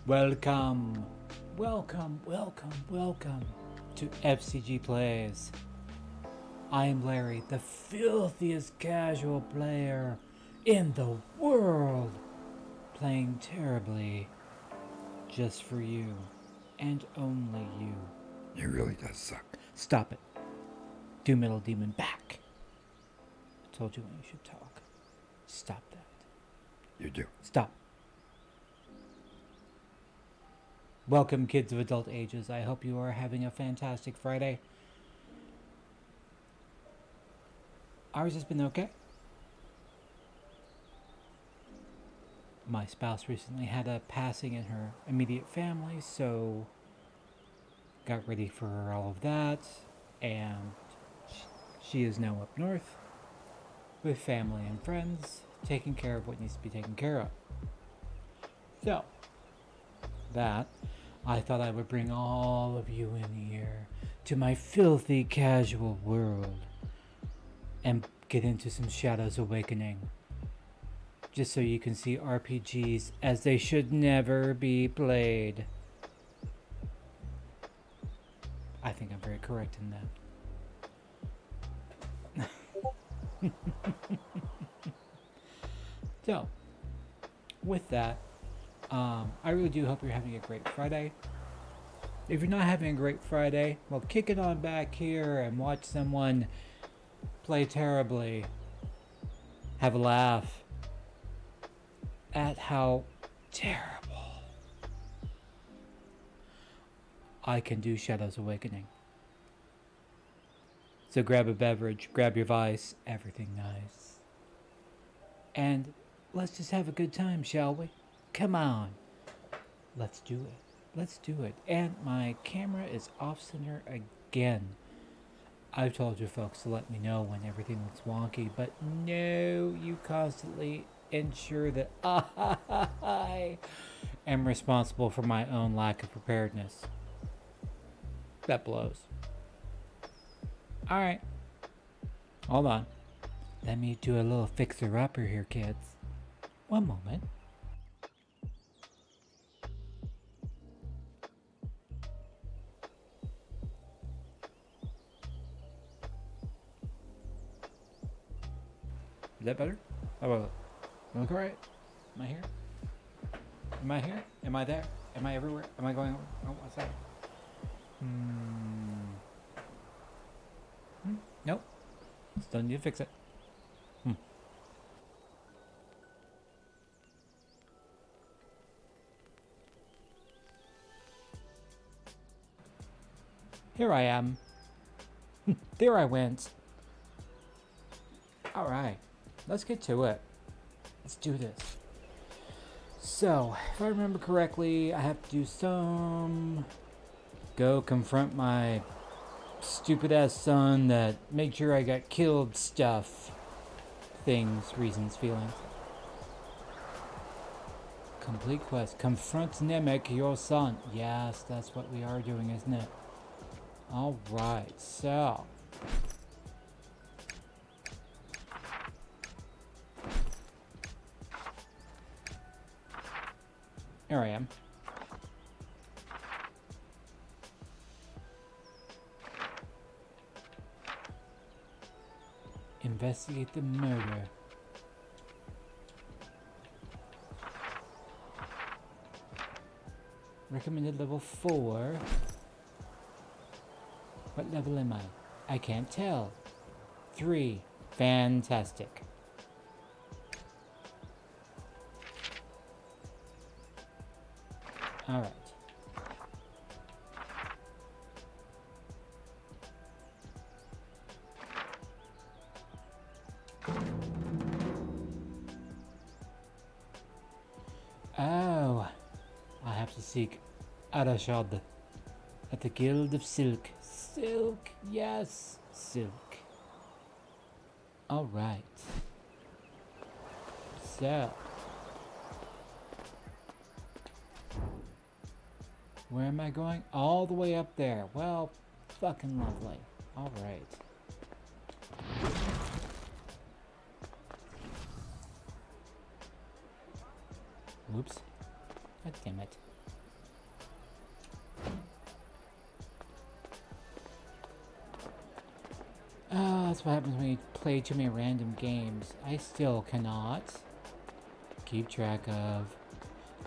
Welcome, welcome to FCG Plays. I am Larry, the filthiest casual player in the world, playing terribly just for you and only you. It really does suck. Stop it. Do Metal Demon back. I told you when you should talk. Stop that. You do. Stop. Welcome, kids of adult ages. I hope you are having a fantastic Friday. Ours has been okay. My spouse recently had a passing in her immediate family, so got ready for all of that, and she is now up north with family and friends, taking care of what needs to be taken care of. So, that, I thought I would bring all of you in here to my filthy casual world and get into some Shadows Awakening, just so you can see RPGs as they should never be played. I think I'm very correct in that. So, with that, I really do hope you're having a great Friday. If you're not having a great Friday, well, kick it on back here and watch someone play terribly. Have a laugh at how terrible I can do Shadows Awakening. So grab a beverage, grab your vice, everything nice. And let's just have a good time, shall we? Come on. Let's do it. Let's do it. And my camera is off center again. I've told you folks to let me know when everything looks wonky, but no, you constantly ensure that I am responsible for my own lack of preparedness. That blows. Alright. Hold on. Let me do a little fixer-upper here, kids. One moment. Is that better? How about it? Look alright? Am I here? Am I here? Am I there? Am I everywhere? Am I going over? Oh, what's that? Nope. Still need to fix it. Here I am. There I went. Alright. Let's get to it. Let's do this. So, if I remember correctly, I have to do some... Go confront my stupid ass son that make sure I got killed stuff. Things, reasons, feelings. Complete quest. Confront Nemec, your son. Yes, that's what we are doing, isn't it? Alright, so... Here I am. Investigate the murder. Recommended level 4. What level am I? I can't tell. 3. Fantastic. Alright. Oh, I have to seek Arashad at the Guild of Silk. Silk, yes, silk. Alright. So, where am I going? All the way up there. Well, fucking lovely. Alright. Whoops. God damn it. That's what happens when you play too many random games. I still cannot keep track of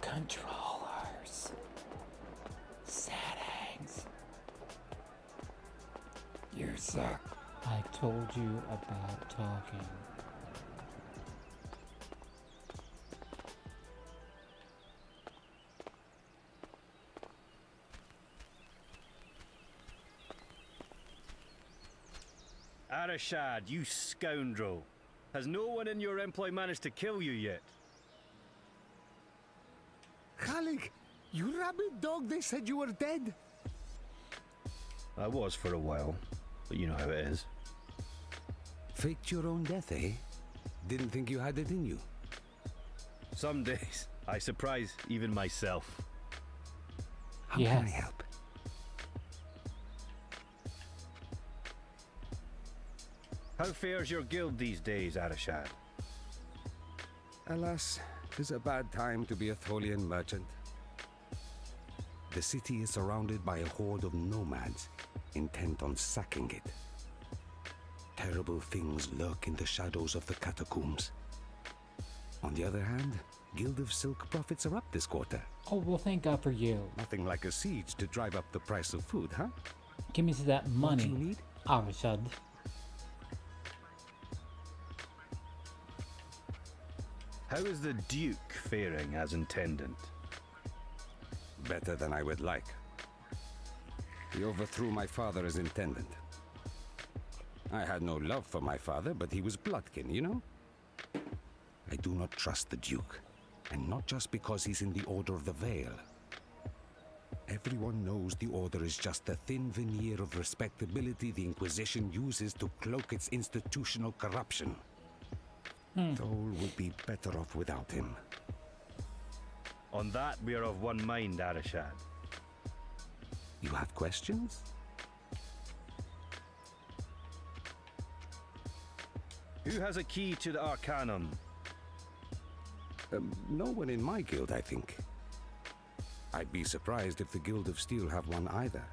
controllers, settings. You suck. I told you about talking. Arashad, you scoundrel. Has no one in your employ managed to kill you yet? Khalik, you rabid dog, they said you were dead. I was for a while, but you know how it is. Faked your own death, eh? Didn't think you had it in you. Some days, I surprise even myself. How can I Yes. help? How fares your guild these days, Arashad? Alas, 'tis a bad time to be a Tholian merchant. The city is surrounded by a horde of nomads, intent on sacking it. Terrible things lurk in the shadows of the catacombs. On the other hand, Guild of Silk profits are up this quarter. Oh, well, thank God for you. Nothing like a siege to drive up the price of food, huh? Give me some of that What money, do you need? Arashad. How is the Duke faring as intendant? Better than I would like. He overthrew my father as intendant. I had no love for my father, but he was bloodkin, you know? I do not trust the Duke, and not just because he's in the Order of the Veil. Everyone knows the Order is just the thin veneer of respectability the Inquisition uses to cloak its institutional corruption. Thol would be better off without him. On that, we are of one mind, Arashad. You have questions? Who has a key to the Arcanum? No one in my guild, I think. I'd be surprised if the Guild of Steel have one either.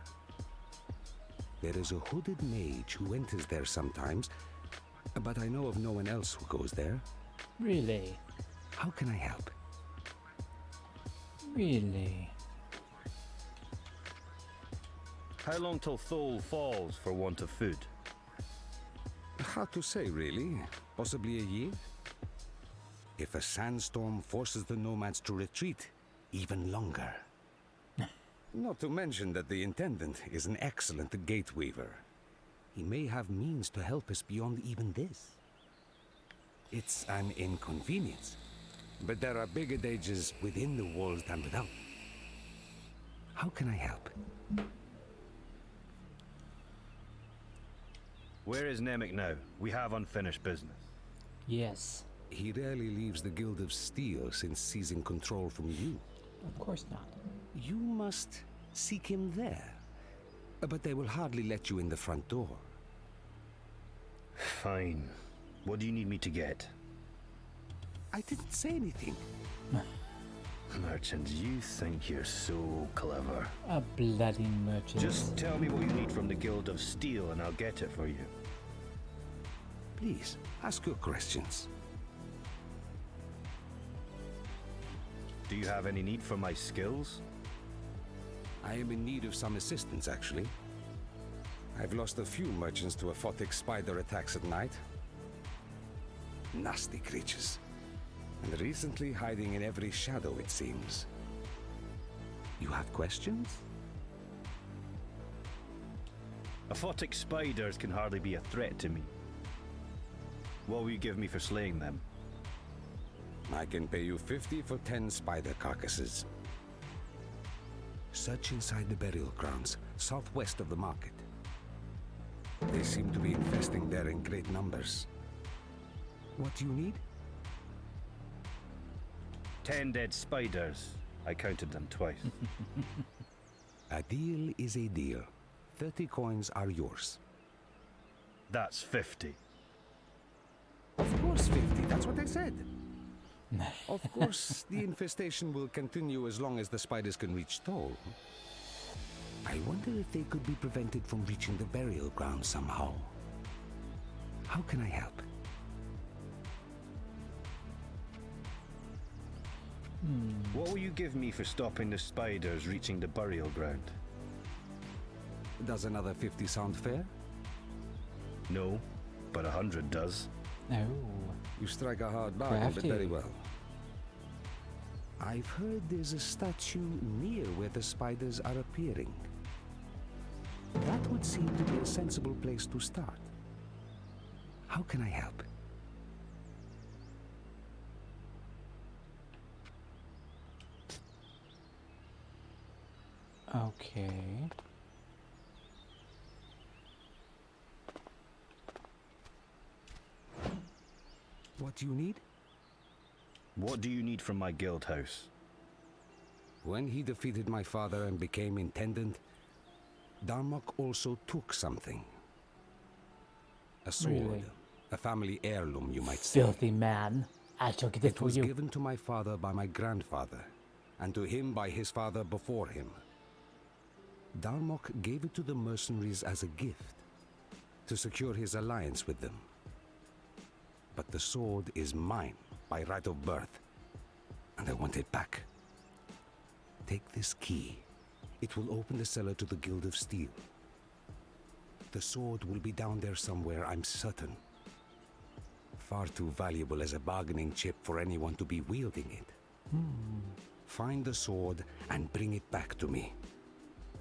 There is a hooded mage who enters there sometimes, but I know of no one else who goes there. Really? How can I help? Really? How long till Thol falls for want of food? Hard to say, really. Possibly a year? If a sandstorm forces the nomads to retreat, even longer. Not to mention that the Intendant is an excellent gateweaver. He may have means to help us beyond even this. It's an inconvenience, but there are bigger dangers within the walls than without. How can I help? Where is Nemec now? We have unfinished business. Yes. He rarely leaves the Guild of Steel since seizing control from you. Of course not. You must seek him there. But they will hardly let you in the front door. Fine. What do you need me to get? I didn't say anything. Merchants, you think you're so clever. A bloody merchant. Just tell me what you need from the Guild of Steel and I'll get it for you. Please, ask your questions. Do you have any need for my skills? I am in need of some assistance, actually. I've lost a few merchants to aphotic spider attacks at night. Nasty creatures. And recently hiding in every shadow, it seems. You have questions? Aphotic spiders can hardly be a threat to me. What will you give me for slaying them? I can pay you 50 for 10 spider carcasses. Search inside the burial grounds, southwest of the market. They seem to be infesting there in great numbers. What do you need? 10 dead spiders. I counted them twice. A deal is a deal. 30 coins are yours. That's 50. Of course 50, that's what I said. Of course, the infestation will continue as long as the spiders can reach Thol. I wonder if they could be prevented from reaching the burial ground somehow. How can I help? What will you give me for stopping the spiders reaching the burial ground? Does another 50 sound fair? No, but 100 does. No. You strike a hard bargain, but very Crafty. well. I've heard there's a statue near where the spiders are appearing. That would seem to be a sensible place to start. How can I help? Okay. What do you need? What do you need from my guild house? When he defeated my father and became intendant, Darmok also took something. A sword. Really? A family heirloom, you might say. Filthy man. I shall get it It for was you. given to my father by my grandfather, and to him by his father before him. Darmok gave it to the mercenaries as a gift, to secure his alliance with them. But the sword is mine, by right of birth, and I want it back. Take this key. It will open the cellar to the Guild of Steel. The sword will be down there somewhere, I'm certain. Far too valuable as a bargaining chip for anyone to be wielding it. Find the sword and bring it back to me.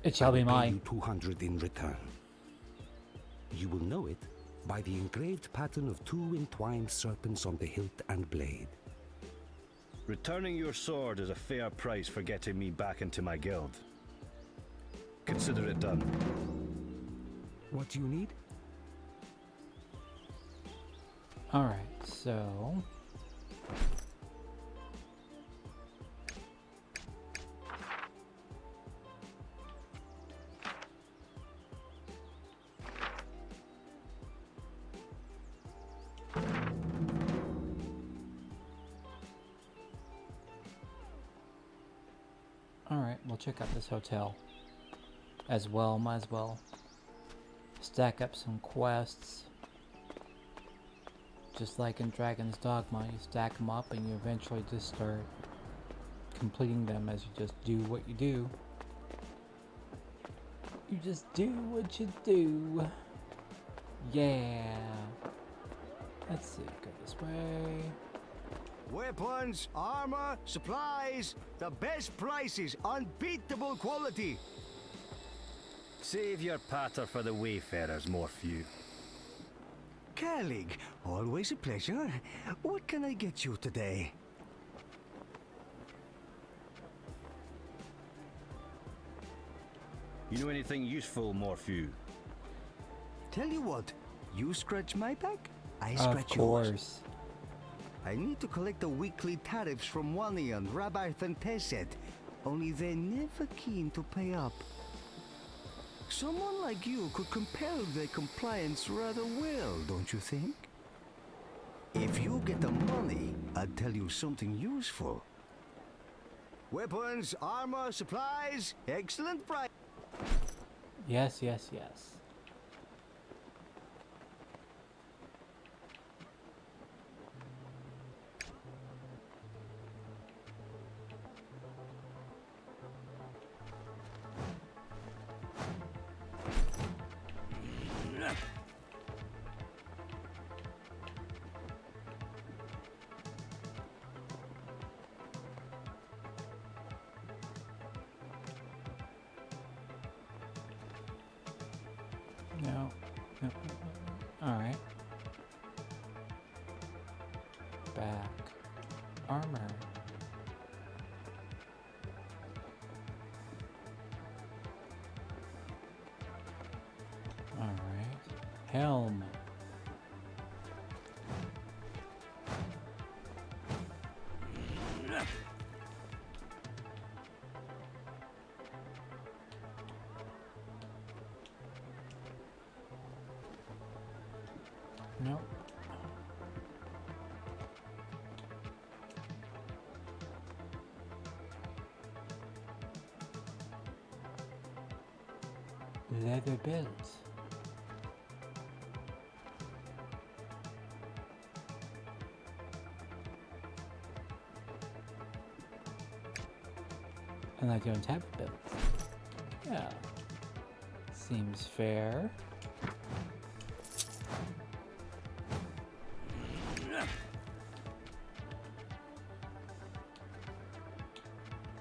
It shall be Pay mine. you 200 in return. You will know it by the engraved pattern of two entwined serpents on the hilt and blade. Returning your sword is a fair price for getting me back into my guild. Consider it done. What do you need? Alright, so. Alright, we'll check out this hotel as well. Might as well stack up some quests. Just like in Dragon's Dogma, you stack them up and you eventually just start completing them as you just do what you do. You just do what you do. Yeah. Let's see, go this way. Weapons, armor, supplies, the best prices, unbeatable quality. Save your patter for the wayfarers, Morphew. Calig, always a pleasure. What can I get you today? You know anything useful, Morphew? Tell you what, you scratch my back, I Of scratch yours. course. I need to collect the weekly tariffs from Wani and Rabbi Thantesed, only they're never keen to pay up. Someone like you could compel their compliance rather well, don't you think? If you get the money, I'll tell you something useful. Weapons, armor, supplies, excellent price. Yes, yes, yes. No. No. Alright. Back. Armor. Alright. Helm. Nope. Leather belt. And I don't have bills. Yeah. Seems fair.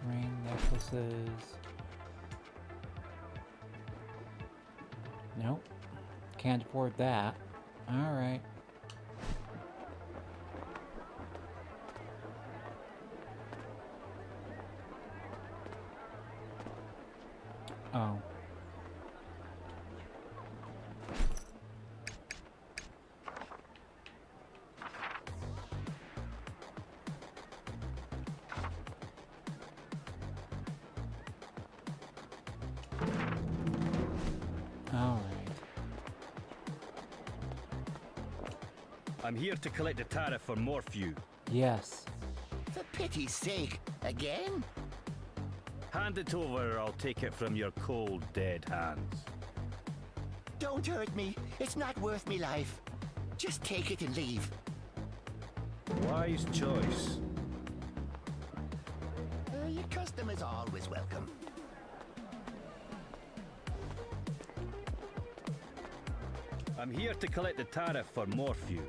Ring necklaces. Nope. Can't afford that. Alright. Oh. All right. I'm here to collect the tariff for Morphew. Yes. For pity's sake, again? Hand it over or I'll take it from your cold, dead hands. Don't hurt me. It's not worth me life. Just take it and leave. Wise choice. Your customer's always welcome. I'm here to collect the tariff for Morphew.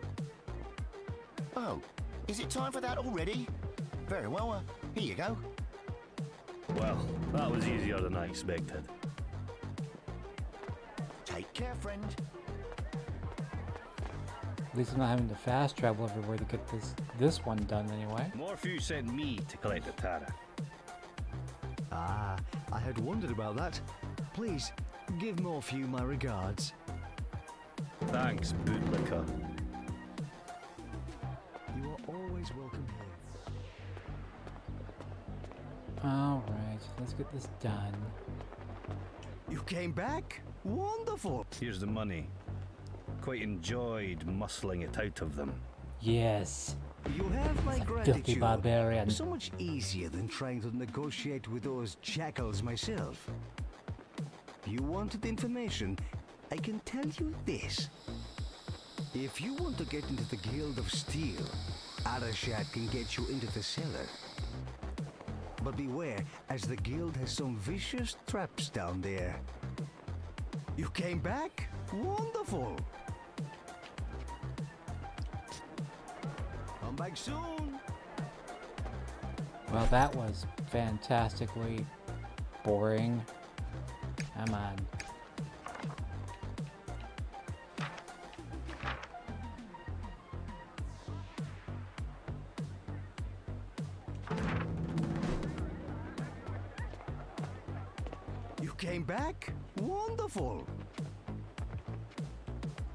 Oh, is it time for that already? Very well, here you go. Well, that was easier than I expected. Take care, friend. At least I'm not having to fast travel everywhere to get this one done anyway. Morphew sent me to collect the tariff. Ah, I had wondered about that. Please, give Morphew my regards. Thanks, bootlicker. You are always welcome here. Alright, let's get this done. You came back? Wonderful! Here's the money. Quite enjoyed muscling it out of them. Yes. You have my Filthy gratitude. barbarian. So much easier than trying to negotiate with those jackals myself. You wanted information? I can tell you this. If you want to get into the Guild of Steel, Arashad can get you into the cellar. But beware, as the guild has some vicious traps down there. You came back? Wonderful! Come back soon! Well, that was fantastically boring. Come on. You came back? Wonderful!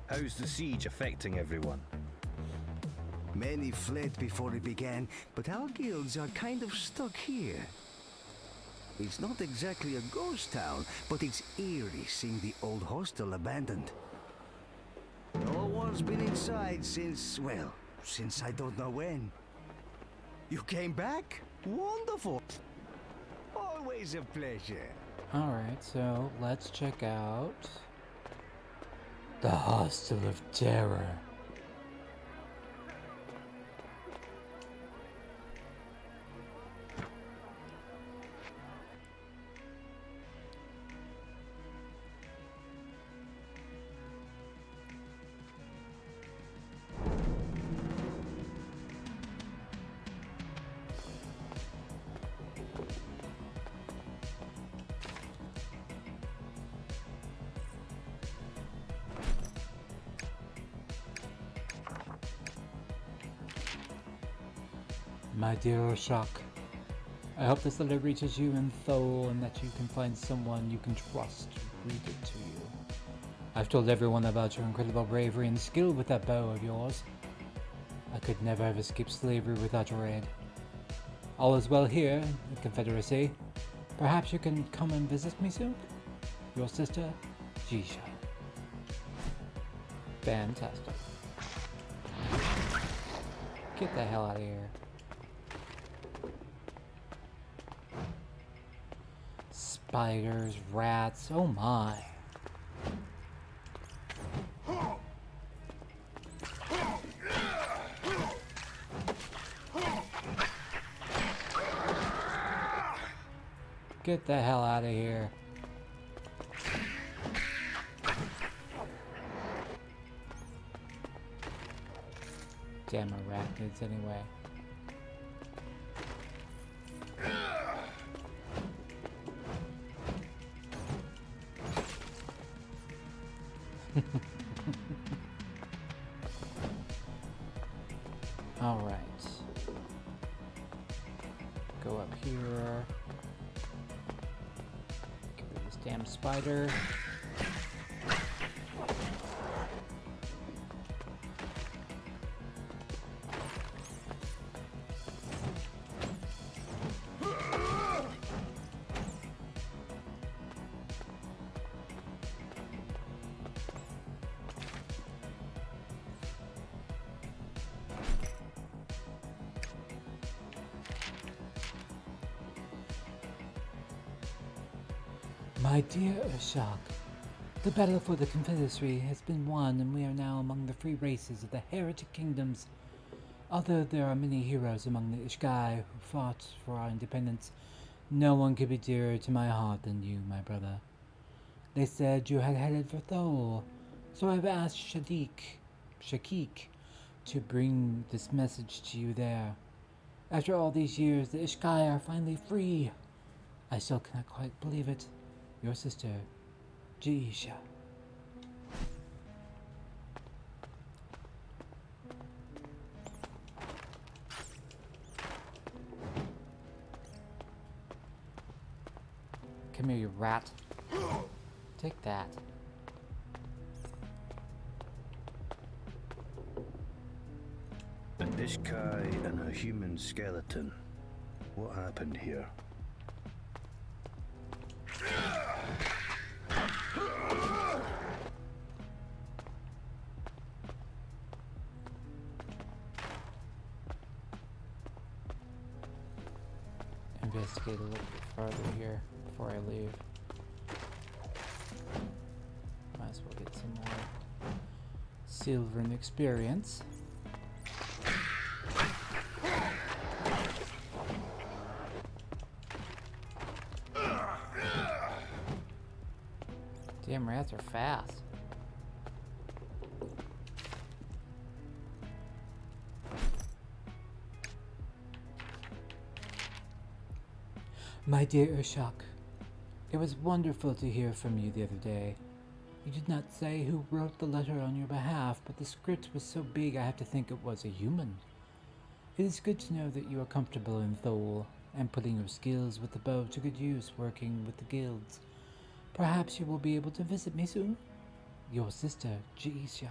How's the siege affecting everyone? Many fled before it began, but our guilds are kind of stuck here. It's not exactly a ghost town, but it's eerie seeing the old hostel abandoned. No one's been inside since, well, since I don't know when. You came back? Wonderful! Always a pleasure. Alright, so let's check out the Hostel of Terror. My dear Oshak, I hope this letter reaches you in Thole and that you can find someone you can trust to read it to you. I've told everyone about your incredible bravery and skill with that bow of yours. I could never have escaped slavery without your aid. All is well here in the Confederacy. Perhaps you can come and visit me soon? Your sister, Jisha. Fantastic. Get the hell out of here. Spiders, rats, oh my. Get the hell out of here. Damn arachnids anyway. All right. Go up here. Get rid of this damn spider. My dear Urshak, the battle for the Confederacy has been won, and we are now among the free races of the heretic kingdoms. Although there are many heroes among the Ishkai who fought for our independence, no one could be dearer to my heart than you, my brother. They said you had headed for Thol, so I've asked Shakik, to bring this message to you there. After all these years, the Ishkai are finally free. I still cannot quite believe it. Your sister, Jaisha. Come here, you rat. Take that. An Ishkai and a human skeleton. What happened here? Investigate a little bit farther here before I leave. Might as well get some more silver and experience. Damn rats are fast. My dear Urshak, it was wonderful to hear from you the other day. You did not say who wrote the letter on your behalf, but the script was so big I have to think it was a human. It is good to know that you are comfortable in Thol and putting your skills with the bow to good use working with the guilds. Perhaps you will be able to visit me soon. Your sister, Jaisha.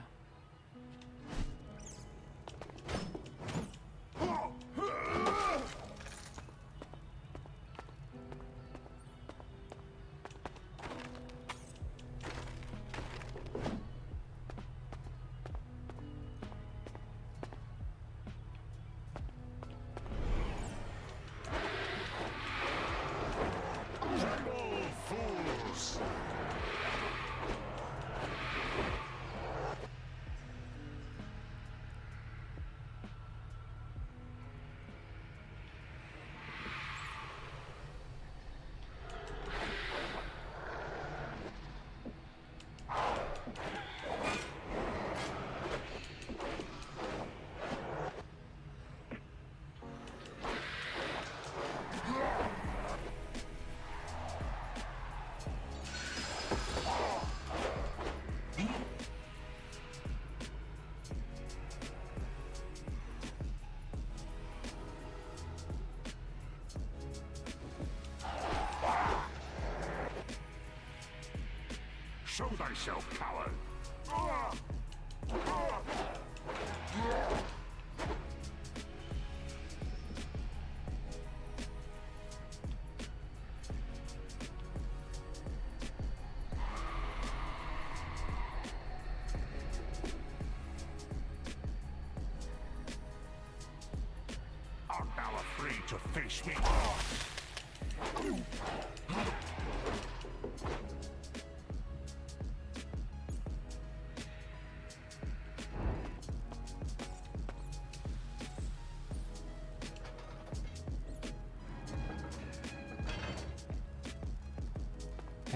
Show thyself, coward! Art thou afraid to face me?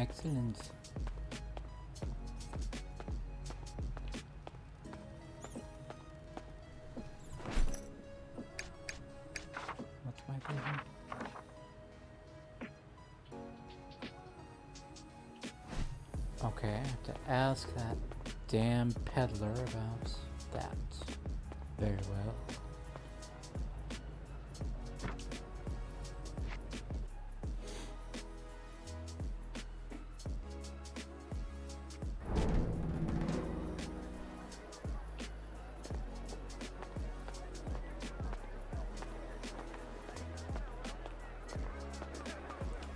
Excellent. What's my vision? Okay, I have to ask that damn peddler about that. Very well.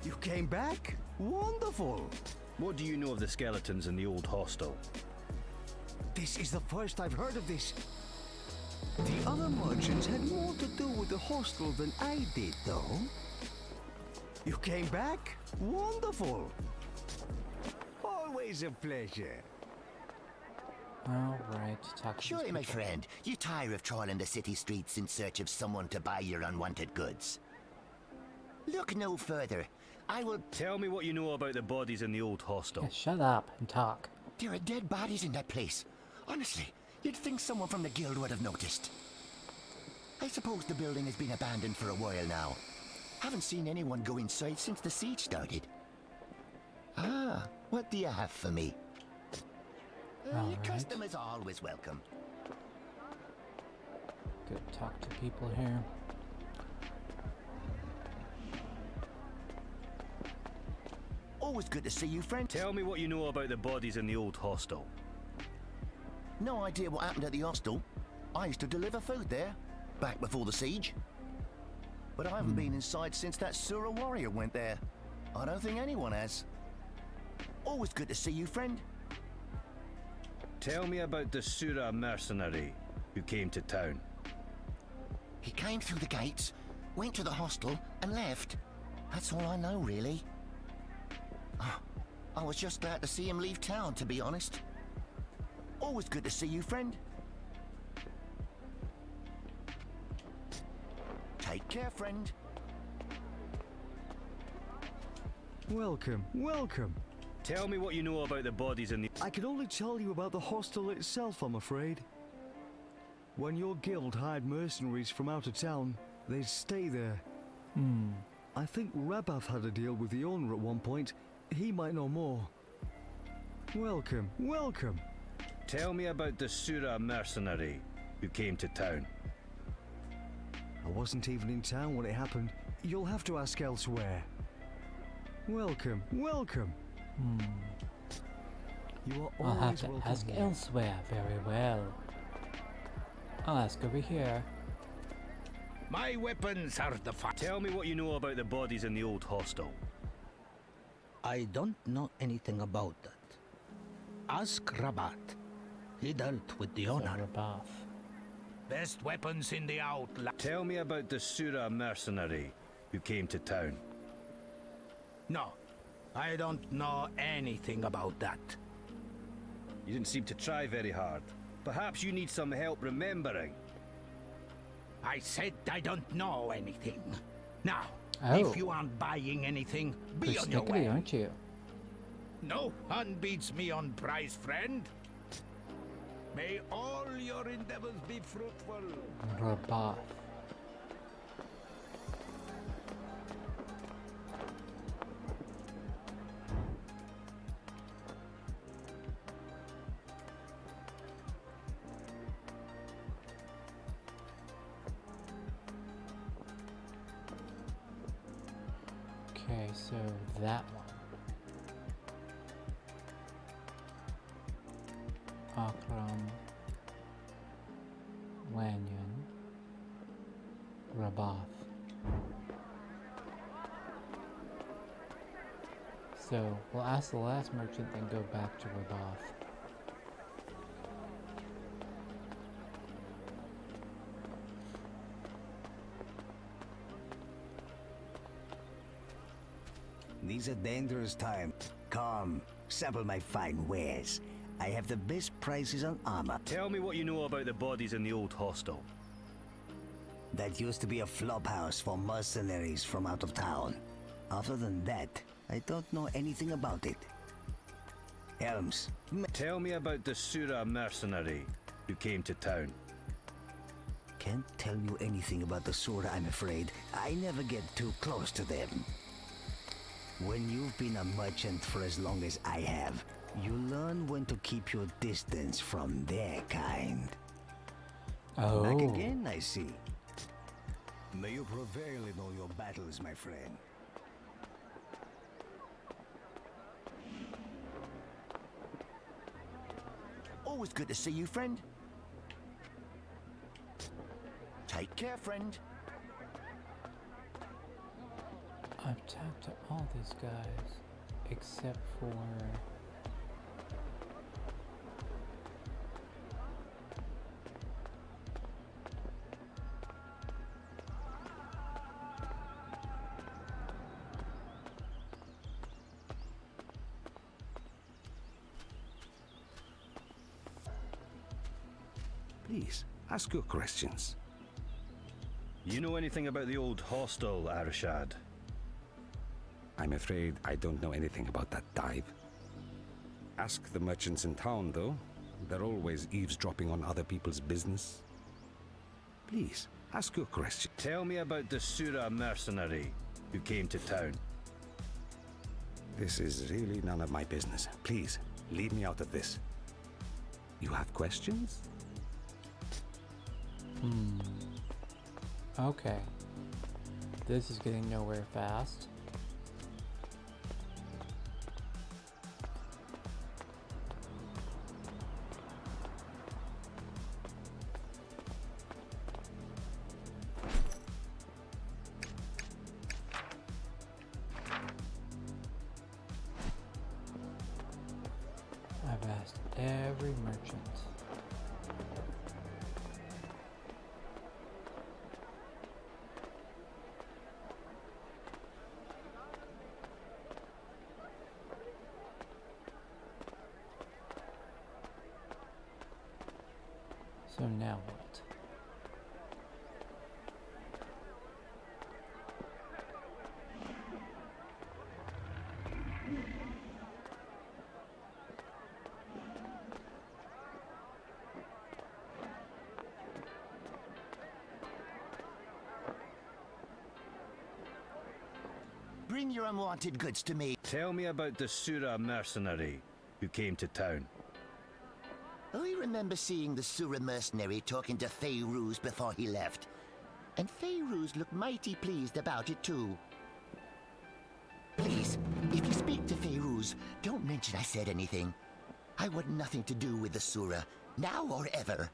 You came back? Wonderful! What do you know of the skeletons in the old hostel? This is the first I've heard of this. The other merchants had more to do with the hostel than I did, though. You came back? Wonderful! Always a pleasure. Alright, talk to Surely, these my people. friend, you tire of trawling the city streets in search of someone to buy your unwanted goods. Look no further. I will... Tell me what you know about the bodies in the old hostel. Yeah, shut up and talk. There are dead bodies in that place. Honestly, you'd think someone from the guild would have noticed. I suppose the building has been abandoned for a while now. Haven't seen anyone go inside since the siege started. Ah, what do you have for me? Your Alright. customers are always welcome. Good, talk to people here. Always good to see you, friend. Tell me what you know about the bodies in the old hostel. No idea what happened at the hostel. I used to deliver food there, back before the siege. But I haven't been inside since that Sura warrior went there. I don't think anyone has. Always good to see you, friend. Tell me about the Sura mercenary who came to town. He came through the gates, went to the hostel, and left. That's all I know, really. Ah, I was just glad to see him leave town, to be honest. Always good to see you, friend. Take care, friend. Welcome, welcome. Tell me what you know about the bodies in the... I can only tell you about the hostel itself, I'm afraid. When your guild hired mercenaries from out of town, they'd stay there. I think Rabath had a deal with the owner at one point. He might know more. Welcome, welcome. Tell me about the Sura mercenary who came to town. I wasn't even in town when it happened. You'll have to ask elsewhere. Welcome, welcome. You are I'll have always to welcome ask here. elsewhere. Very well. I'll ask over here. My weapons are the Tell me what you know about the bodies in the old hostel. I don't know anything about that. Ask Rabat. He dealt with the owner. Rabath. best weapons in the outland. Tell me about the Sura mercenary who came to town. No, I don't know anything about that. You didn't seem to try very hard. Perhaps you need some help remembering. I said I don't know anything. Now, Oh. if you aren't buying anything, be on your Persnickety, way. aren't you? No one beats me on price, friend. May all your endeavors be fruitful. Rabath. Okay, so that one. Akram, Wanyan, Rabath. So we'll ask the last merchant, then go back to Rabath. These are dangerous times. Come, sample my fine wares. I have the best prices on armor. Tell me what you know about the bodies in the old hostel. That used to be a flop house for mercenaries from out of town. Other than that, I don't know anything about it. Helms, Tell me about the Sura mercenary who came to town. can't tell you anything about the Sura, I'm afraid. I never get too close to them. When you've been a merchant for as long as I have, you learn when to keep your distance from their kind. Oh. Back again, I see. May you prevail in all your battles, my friend. Always good to see you, friend. Take care, friend. I've talked to all these guys except for Please, ask your questions. You know anything about the old hostel, Arishad? I'm afraid I don't know anything about that dive. Ask the merchants in town, though. They're always eavesdropping on other people's business. Please, ask your question. Tell me about the Sura mercenary who came to town. This is really none of my business. Please, leave me out of this. You have questions? okay. This is getting nowhere fast. I've asked every merchant. So now what? Bring your unwanted goods to me. Tell me about the Sura mercenary who came to town. I remember seeing the Sura mercenary talking to Feyruz before he left. And Feyruz looked mighty pleased about it too. Please, if you speak to Feyruz, don't mention I said anything. I want nothing to do with the Sura, now or ever.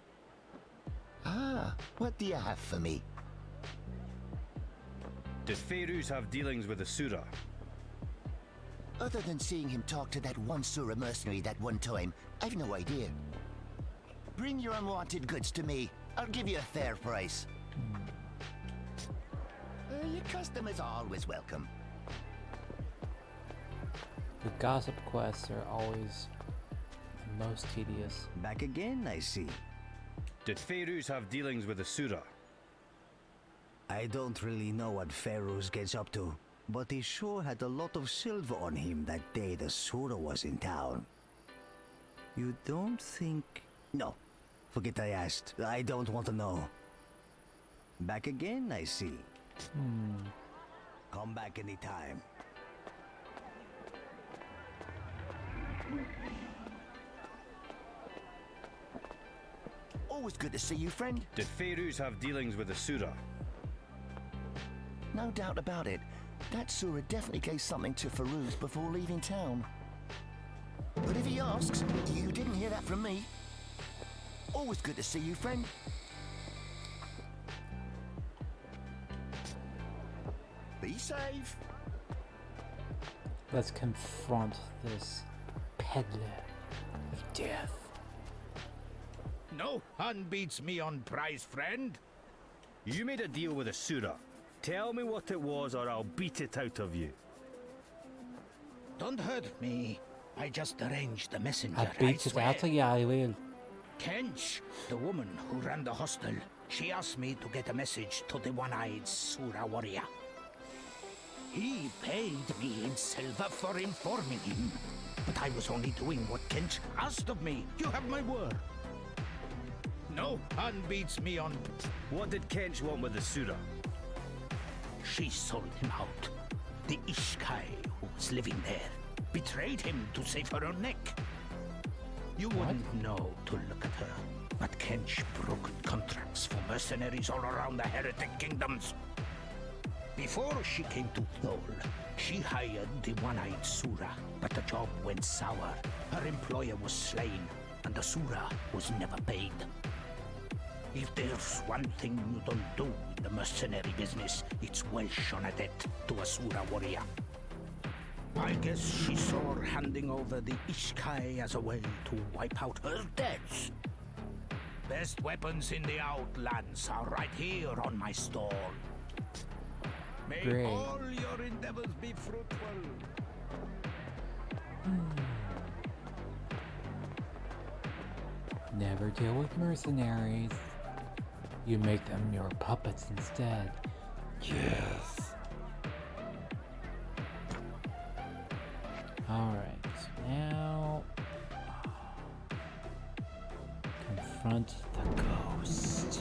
Ah, what do you have for me? Did Feyruz have dealings with the Sura? Other than seeing him talk to that one Sura mercenary that one time, I've no idea. Bring your unwanted goods to me. I'll give you a fair price. Your customers are always welcome. The gossip quests are always the most tedious. Back again, I see. Did Feyruz have dealings with the Sura? I don't really know what Feyruz gets up to, but he sure had a lot of silver on him that day the Sura was in town. You don't think... No, forget I asked. I don't want to know. Back again, I see. Come back anytime. Always good to see you, friend. Did Feyruz have dealings with the Sura? No doubt about it. That Sura definitely gave something to Feyruz before leaving town. But if he asks, you didn't hear that from me. Always good to see you, friend. Be safe. Let's confront this peddler of death. No one beats me on price, friend. You made a deal with the Sura. Tell me what it was or I'll beat it out of you. Don't hurt me. I just arranged the messenger. I beat it out of you, I will. Kench, the woman who ran the hostel, she asked me to get a message to the one-eyed Sura warrior. He paid me in silver for informing him. But I was only doing what Kench asked of me. You have my word. No one beats me on... What did Kench want with the Sura? She sold him out. The Ishkai who was living there betrayed him to save her own neck. You wouldn't know to look at her, but Kench broke contracts for mercenaries all around the heretic kingdoms. Before she came to Thol, she hired the one-eyed Sura, but the job went sour. Her employer was slain, and the Sura was never paid. If there's one thing you don't do in the mercenary business, it's welsh on a debt to a Sura warrior. I guess she saw handing over the Ishkai as a way to wipe out her debts. Best weapons in the Outlands are right here on my stall. May Great. all your endeavors be fruitful. Never deal with mercenaries. You make them your puppets instead. Yes. Alright, now confront the ghost.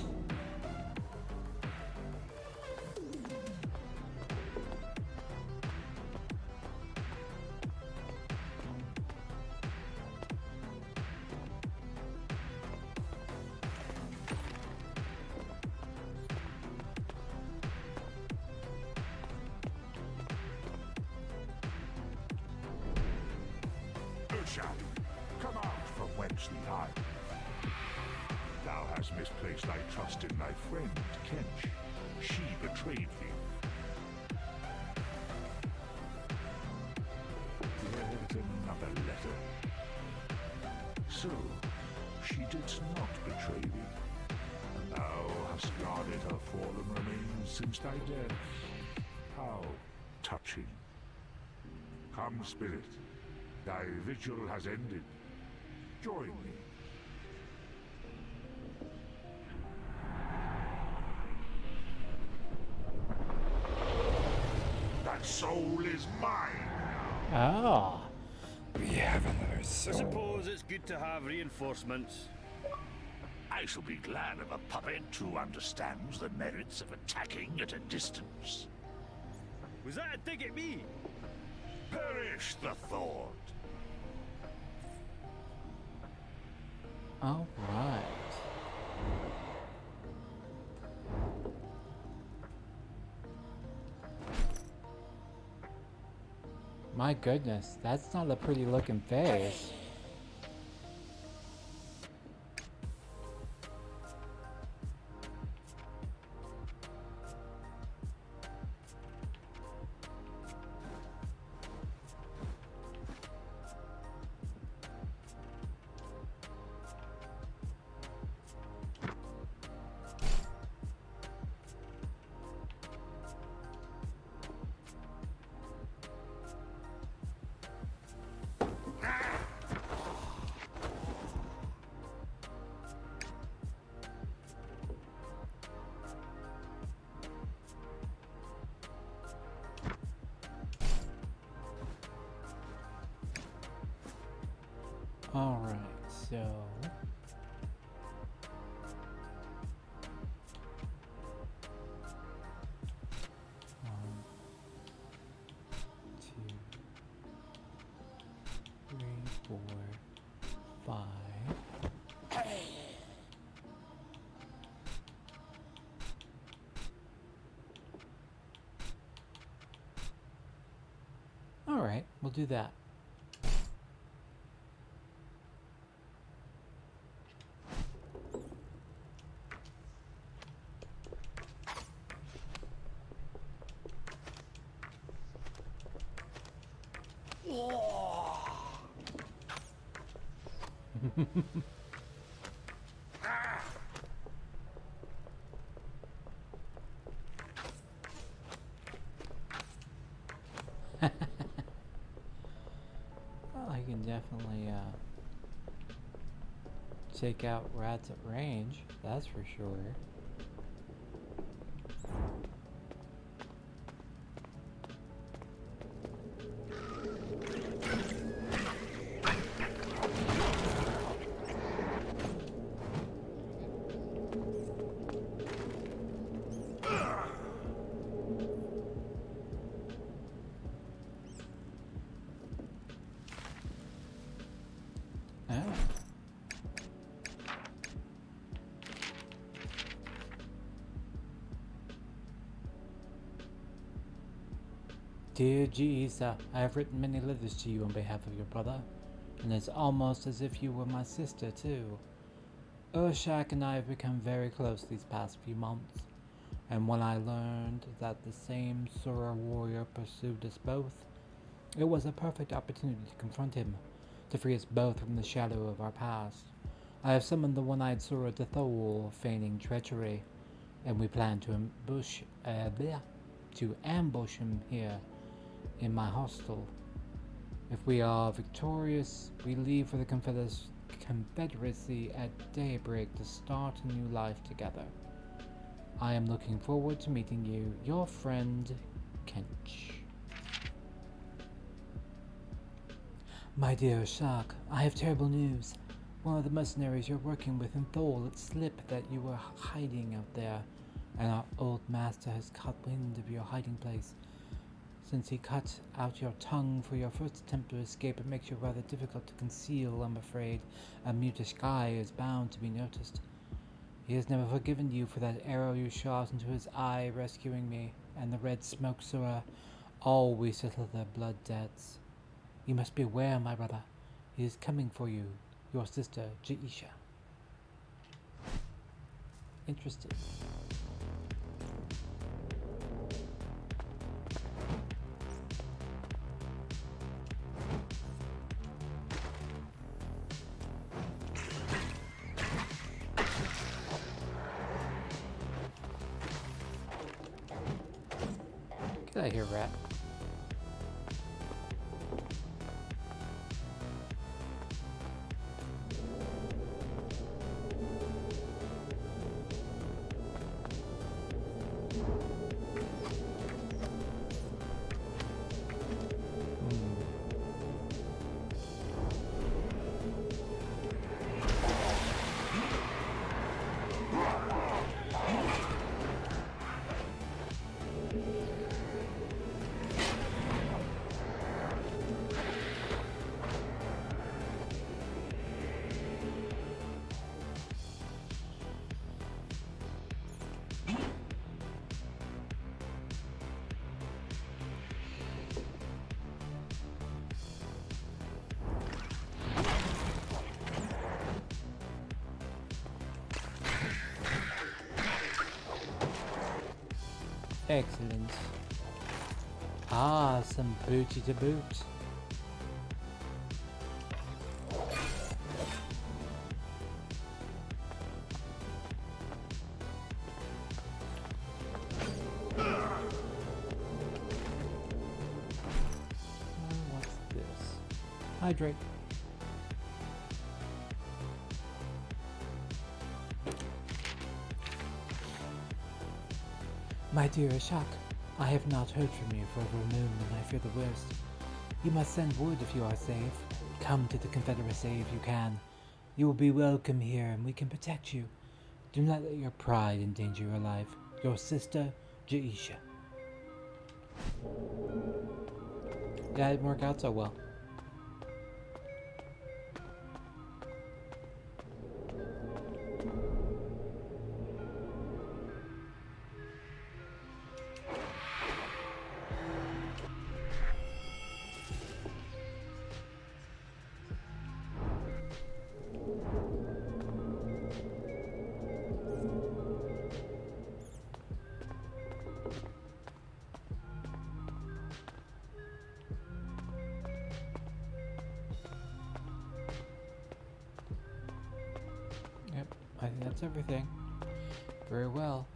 Usha, come out from whence thee art. Thou hast misplaced thy trust in thy friend, Kench. She betrayed thee. Yet another letter. So, she didst not betray thee, and thou hast guarded her fallen remains since thy death. How touching. Come, spirit. Thy vigil has ended. Join me. That soul is mine. Oh. We have another I soul. suppose it's good to have reinforcements. I shall be glad of a puppet who understands the merits of attacking at a distance. Was that a dig at me? Perish the thought. Alright. My goodness, that's not a pretty looking face. Alright, so... One, two, three, 4, 5. Alright, we'll do that. Well, I can definitely take out rats at range, that's for sure. dear Giza, I have written many letters to you on behalf of your brother, and it's almost as if you were my sister, too. Urshak and I have become very close these past few months, and when I learned that the same Sura warrior pursued us both, it was a perfect opportunity to confront him, to free us both from the shadow of our past. I have summoned the one-eyed Sura to Thor, feigning treachery, and we plan to ambush him here in my hostel. If we are victorious, we leave for the Confederacy at daybreak to start a new life together. I am looking forward to meeting you, your friend, Kench. My dear Shak, I have terrible news. One of the mercenaries you're working with in Thor let slip that you were hiding out there, and our old master has caught wind of your hiding place. Since he cut out your tongue for your first attempt to escape, it makes you rather difficult to conceal, I'm afraid. A mutish guy is bound to be noticed. He has never forgiven you for that arrow you shot into his eye rescuing me, and the red smoke Sura. All we settle their blood debts. You must be aware, my brother. He is coming for you, your sister, Jaisha. Interested. Get out of here, rat. Excellent. Ah, some booty to boot. What's this? Hydrate. My dear Ashok, I have not heard from you for over a moon and I fear the worst. You must send word if you are safe. Come to the Confederacy if you can. You will be welcome here and we can protect you. Do not let your pride endanger your life. Your sister, Jaisha. Yeah, it didn't work out so well. I think that's everything. Very well.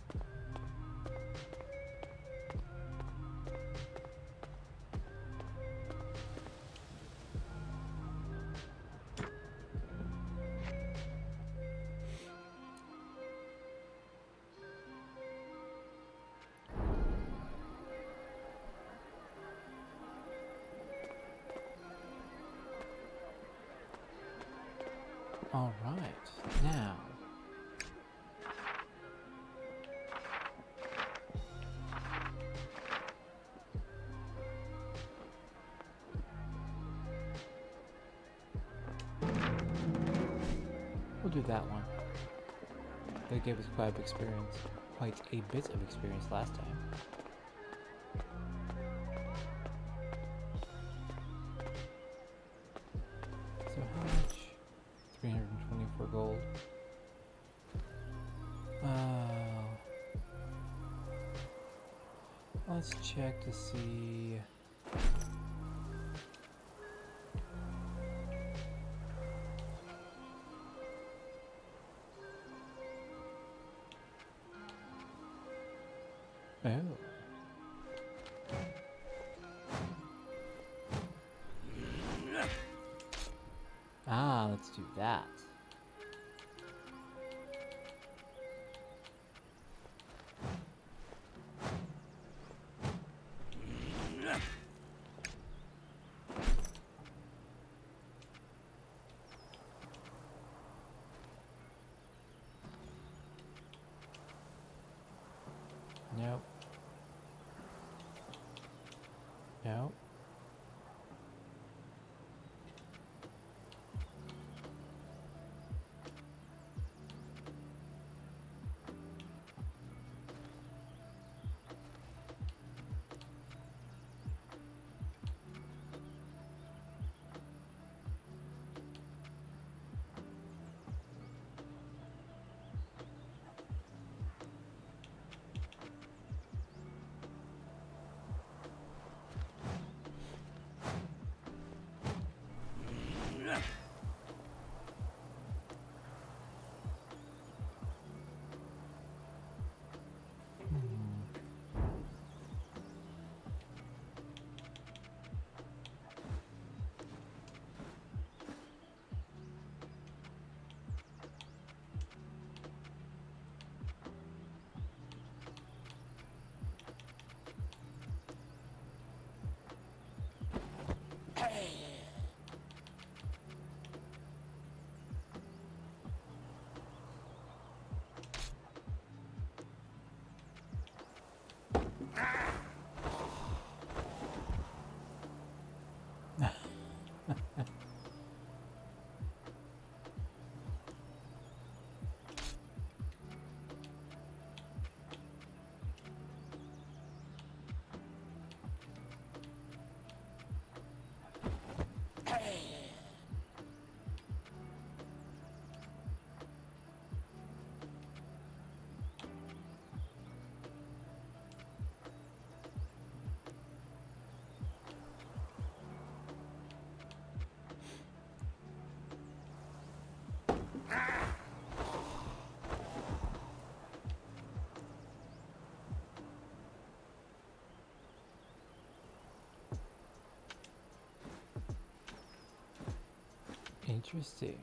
All right, now. We'll do that one. That gave us quite a bit of experience last time. gold. Let's check to see. Oh. Ah, let's do that. Nope. Nope. Interesting.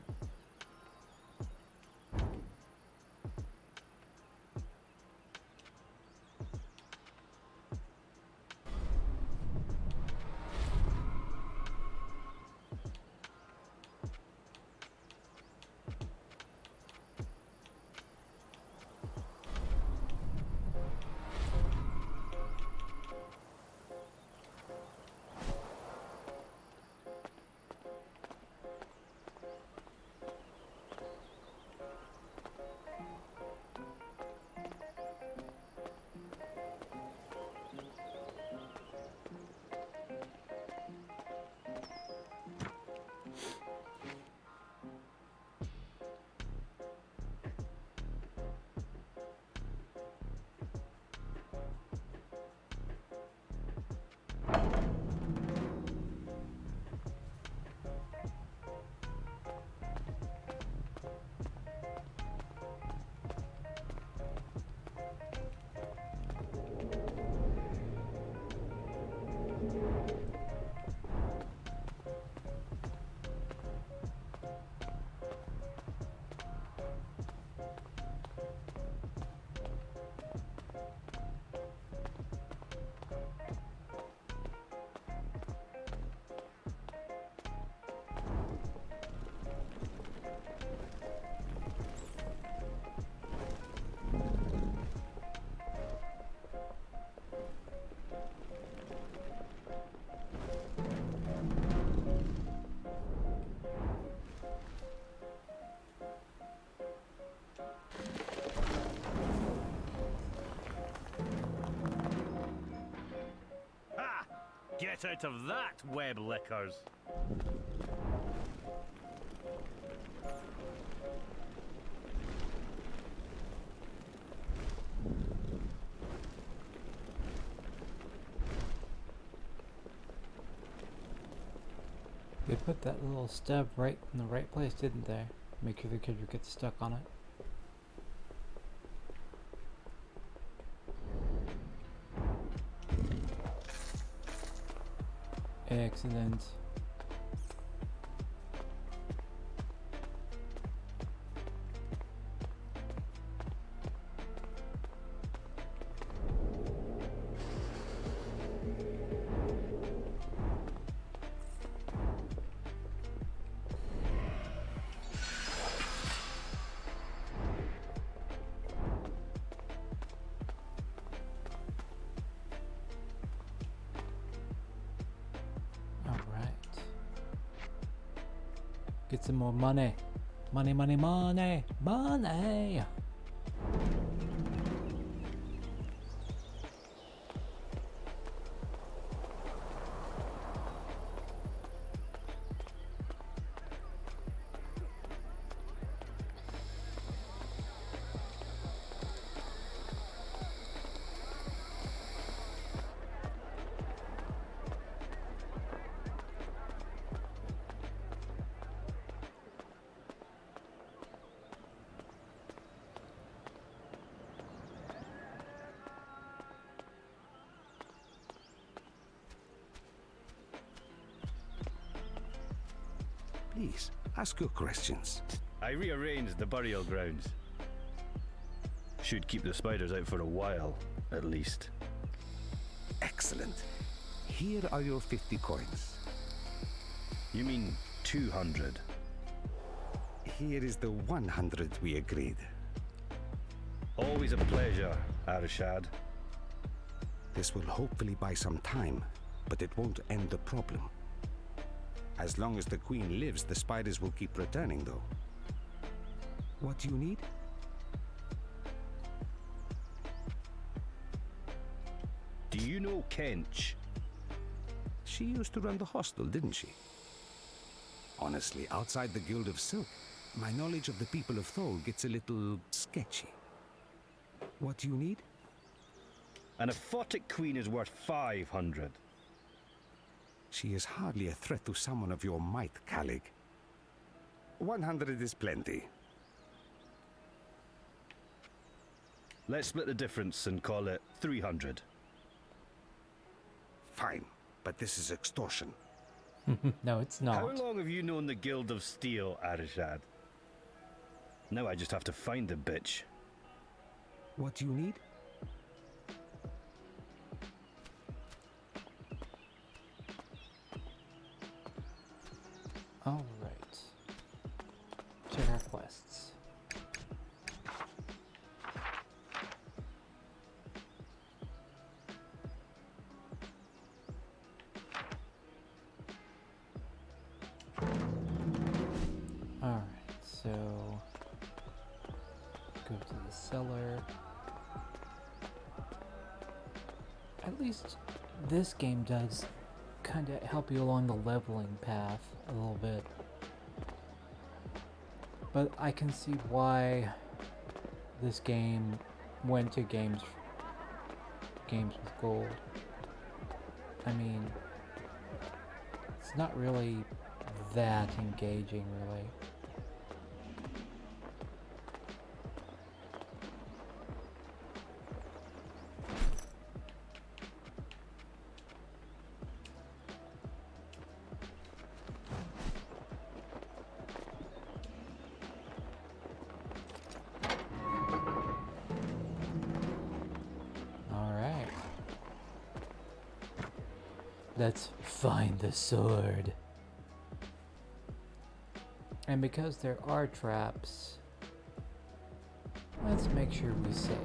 Get out of that, web lickers! They put that little stub right in the right place, didn't they? Make sure the kid gets stuck on it. Excellent. Get some more money. Money, money, money, money. Please, ask your questions. I rearranged the burial grounds. Should keep the spiders out for a while, at least. Excellent. Here are your 50 coins. You mean 200? Here is the 100 we agreed. Always a pleasure, Arishad. This will hopefully buy some time, but it won't end the problem. As long as the queen lives, the spiders will keep returning, though. What do you need? Do you know Kench? She used to run the hostel, didn't she? Honestly, outside the Guild of Silk, my knowledge of the people of Thole gets a little sketchy. What do you need? An aphotic queen is worth 500. She is hardly a threat to someone of your might, Kalig. 100 is plenty. Let's split the difference and call it 300. Fine, but this is extortion. No, it's not. How long have you known the Guild of Steel, Arishad? Now I just have to find the bitch. What do you need? All right. Check our quests. All right, so go to the cellar. At least this game does kind of help you along the leveling path a little bit. But I can see why this game went to games with gold. I mean, it's not really that engaging, really. Let's find the sword. And because there are traps, let's make sure we save.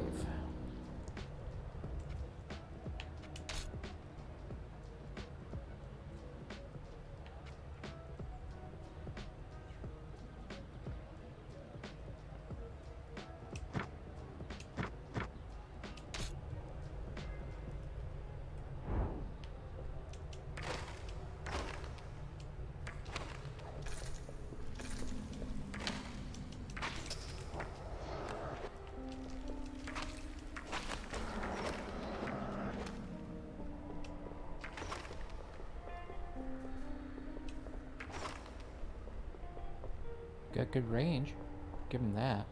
got good range. Give him that.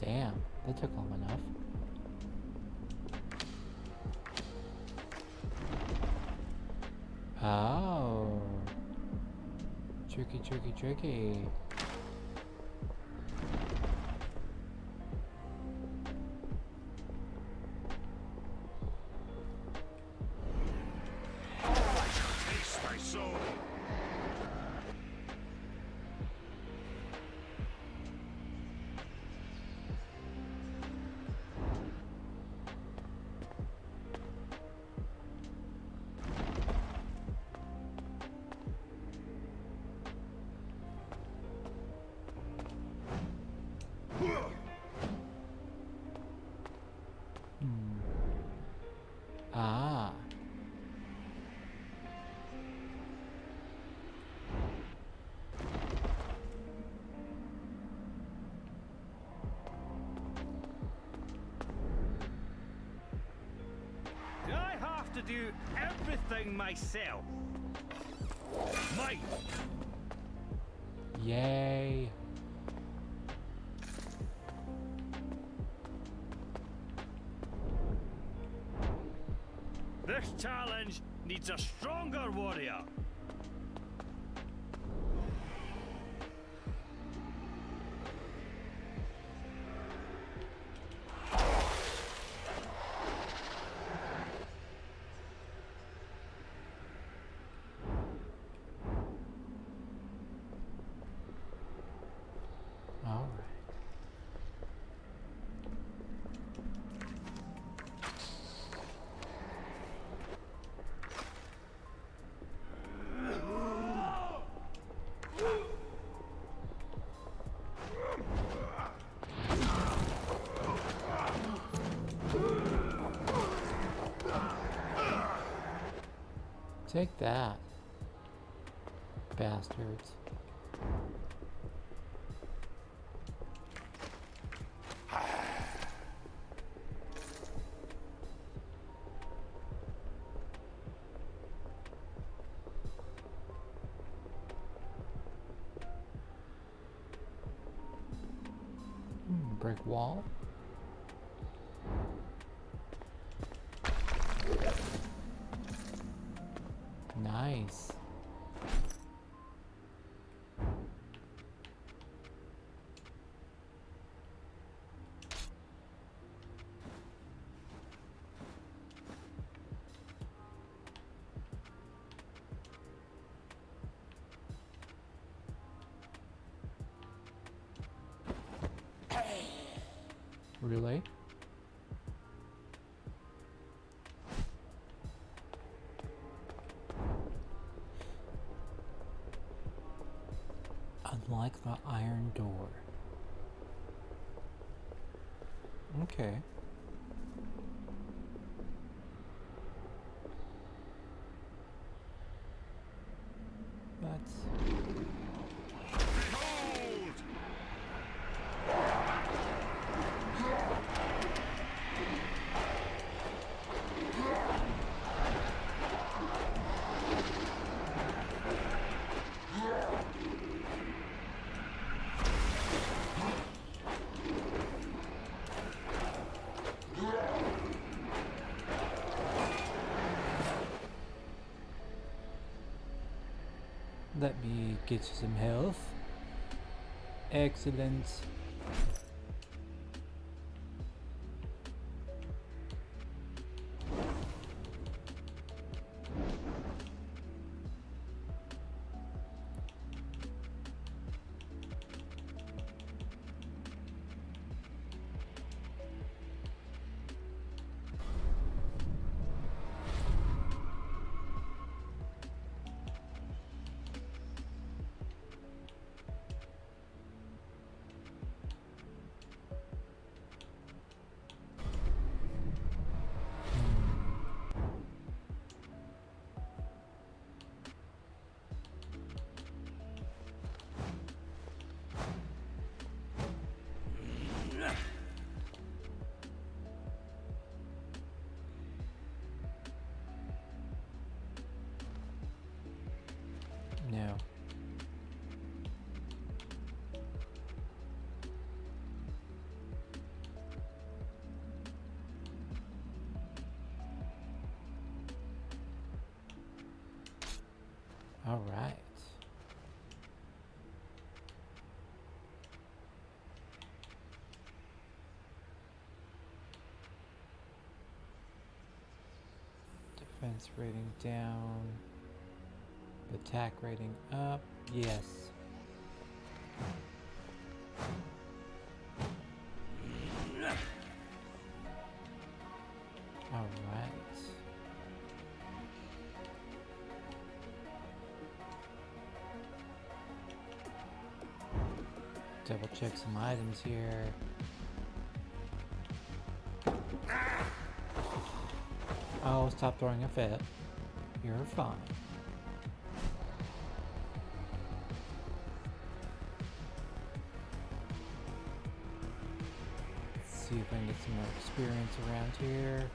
Damn, that took long enough. Oh. Tricky, tricky, tricky. Taste my soul. Ah. Do I have to do everything myself? Mine. Yay. This challenge needs a stronger warrior. All right. Take that, bastards. Brick wall. Nice. Really? Unlike the iron door. Okay. That's... Behold! Let me get you some health. Excellent. No. All right. Defense rating down. Attack rating up. Yes. All right. Double check some items here. Oh, stop throwing a fit. You're fine. Let's see if I can get some more experience around here.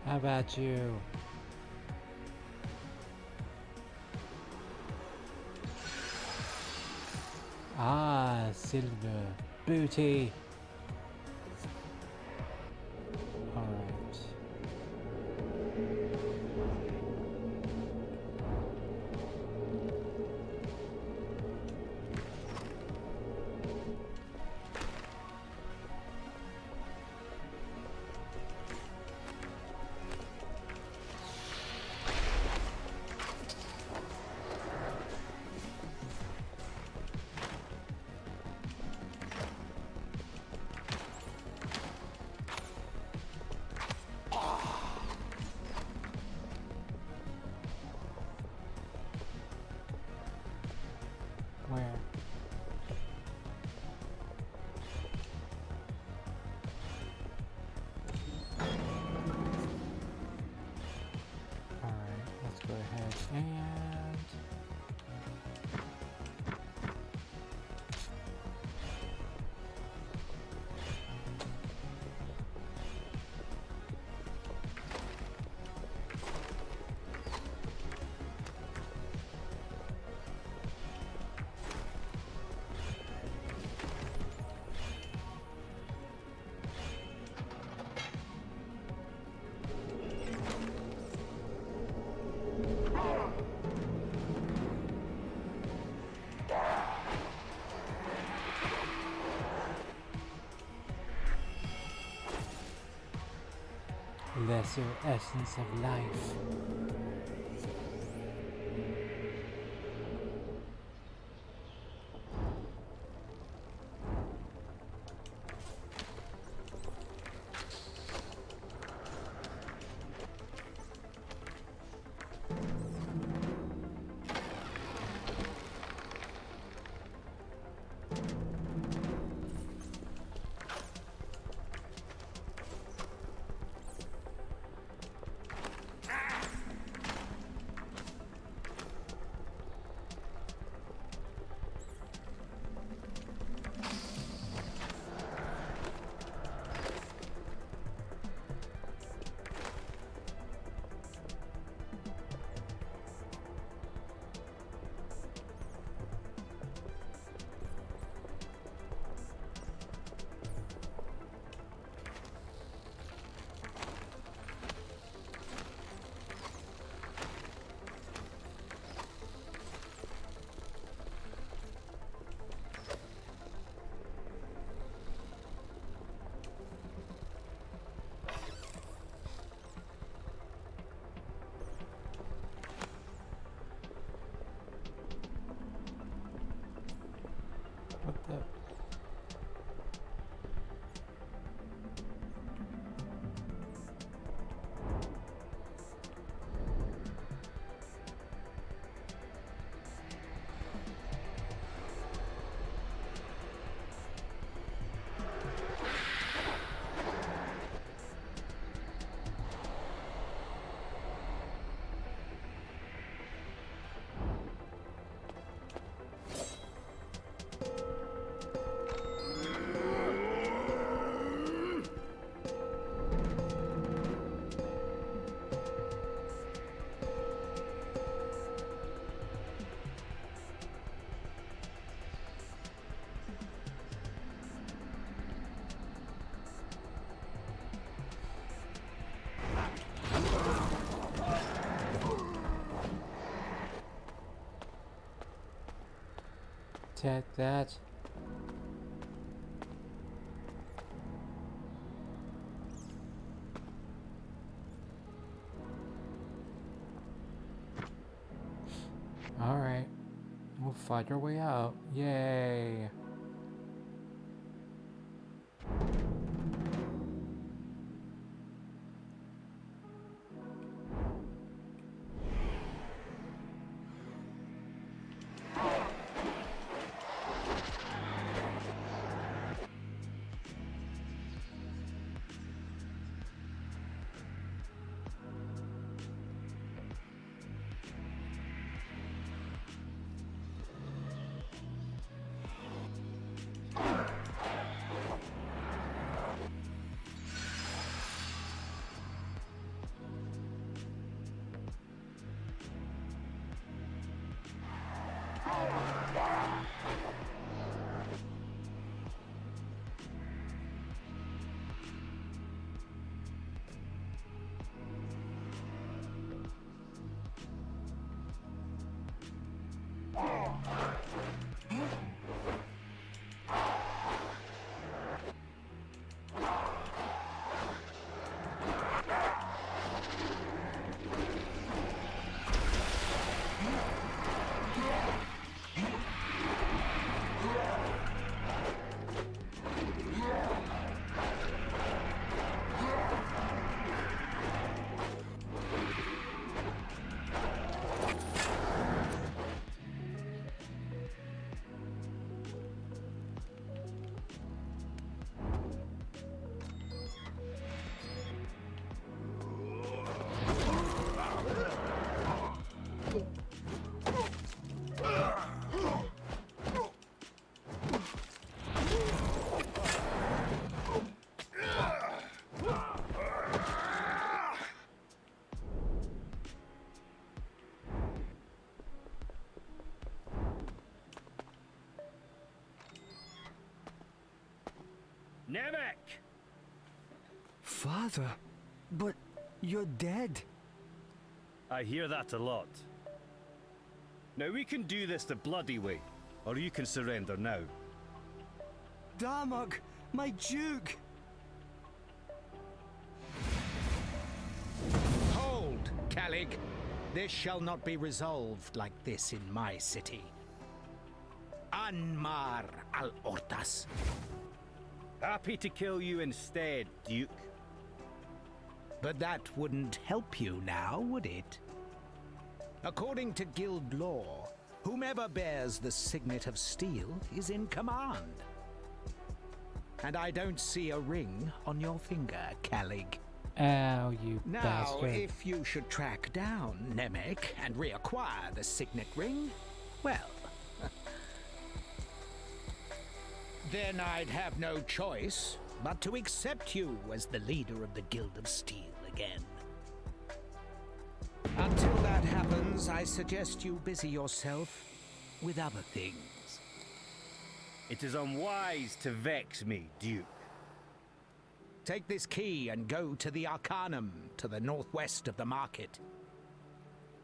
How about you? Ah, silver. Booty. Alright. Where? Alright, let's go ahead and... Lesser essence of life. What the? Take that. Alright. We'll find our way out. Yay. Nemec! Father, but you're dead. I hear that a lot. Now we can do this the bloody way, or you can surrender now. Darmok, my Duke! Hold, Calig. This shall not be resolved like this in my city. Anmar al-Ortas. Happy to kill you instead, Duke. But that wouldn't help you now, would it? According to guild law, whomever bears the signet of steel is in command. And I don't see a ring on your finger, Calig. Oh, you Now, bastard. if you should track down Nemec and reacquire the signet ring, well, then I'd have no choice but to accept you as the leader of the Guild of Steel again. Until that happens, I suggest you busy yourself with other things. It is unwise to vex me, Duke. Take this key and go to the Arcanum to the northwest of the market.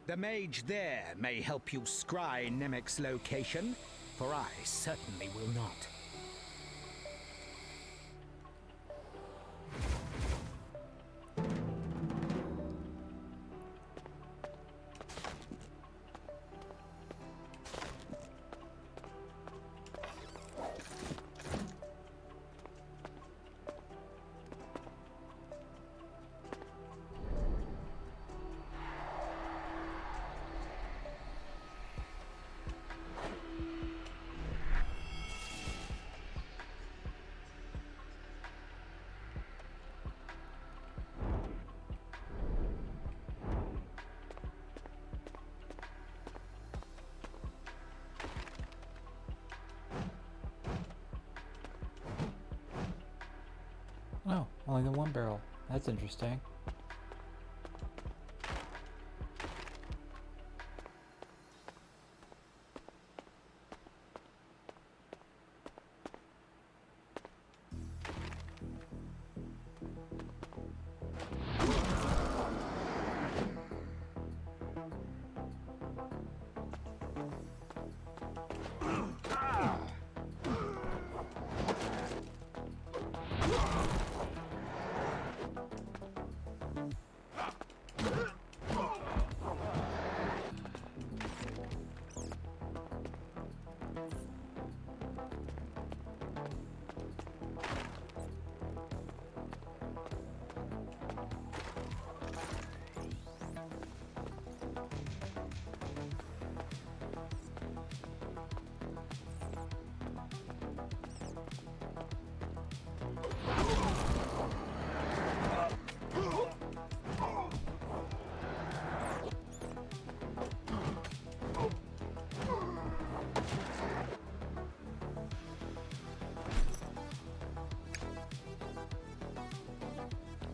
The mage there may help you scry Nemec's location, for I certainly will not. Oh, only the one barrel. That's interesting.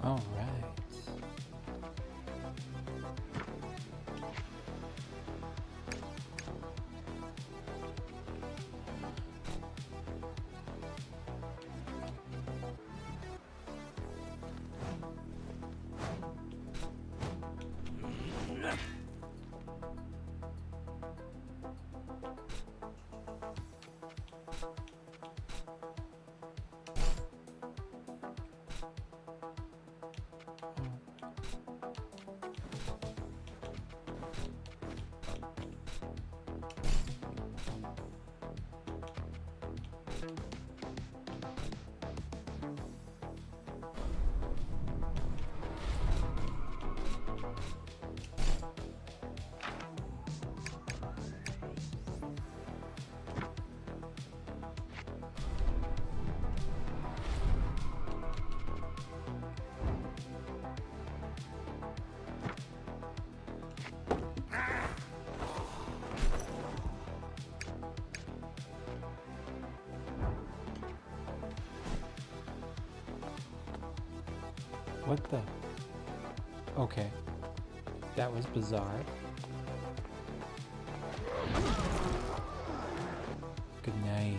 All right. What the? Okay. That was bizarre. Good night.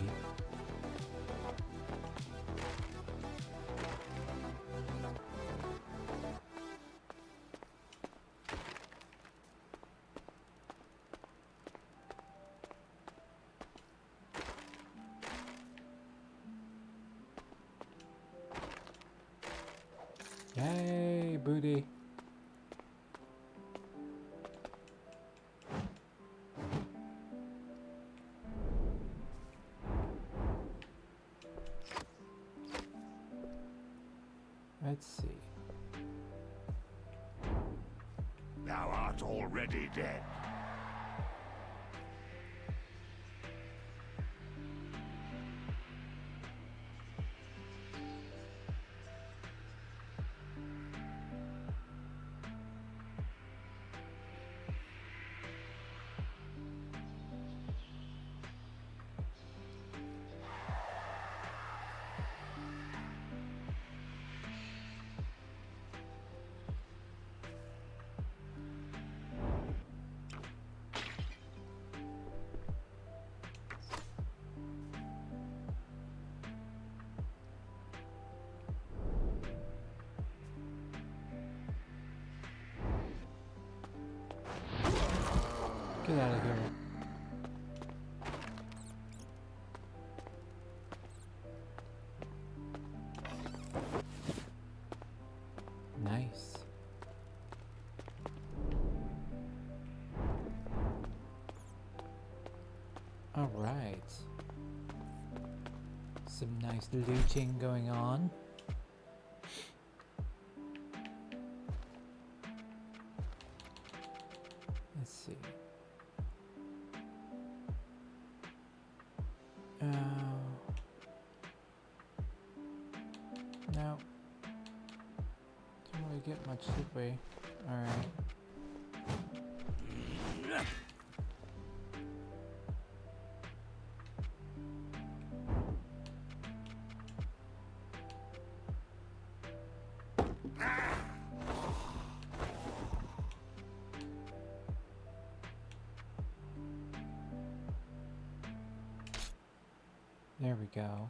Yay, booty. Let's see. Thou art already dead. Get out of here. Nice. All right. Some nice looting going on. Let's see. No. Don't really get much, did we? Alright. There we go.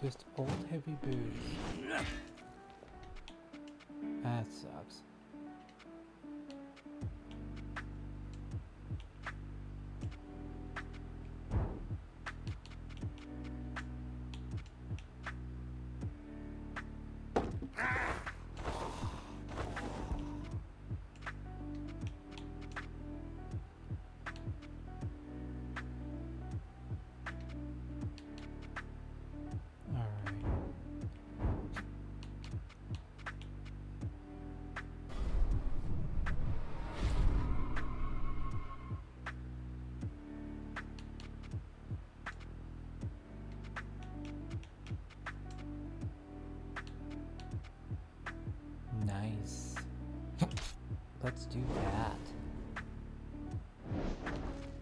Just old heavy booze. That sucks. do that.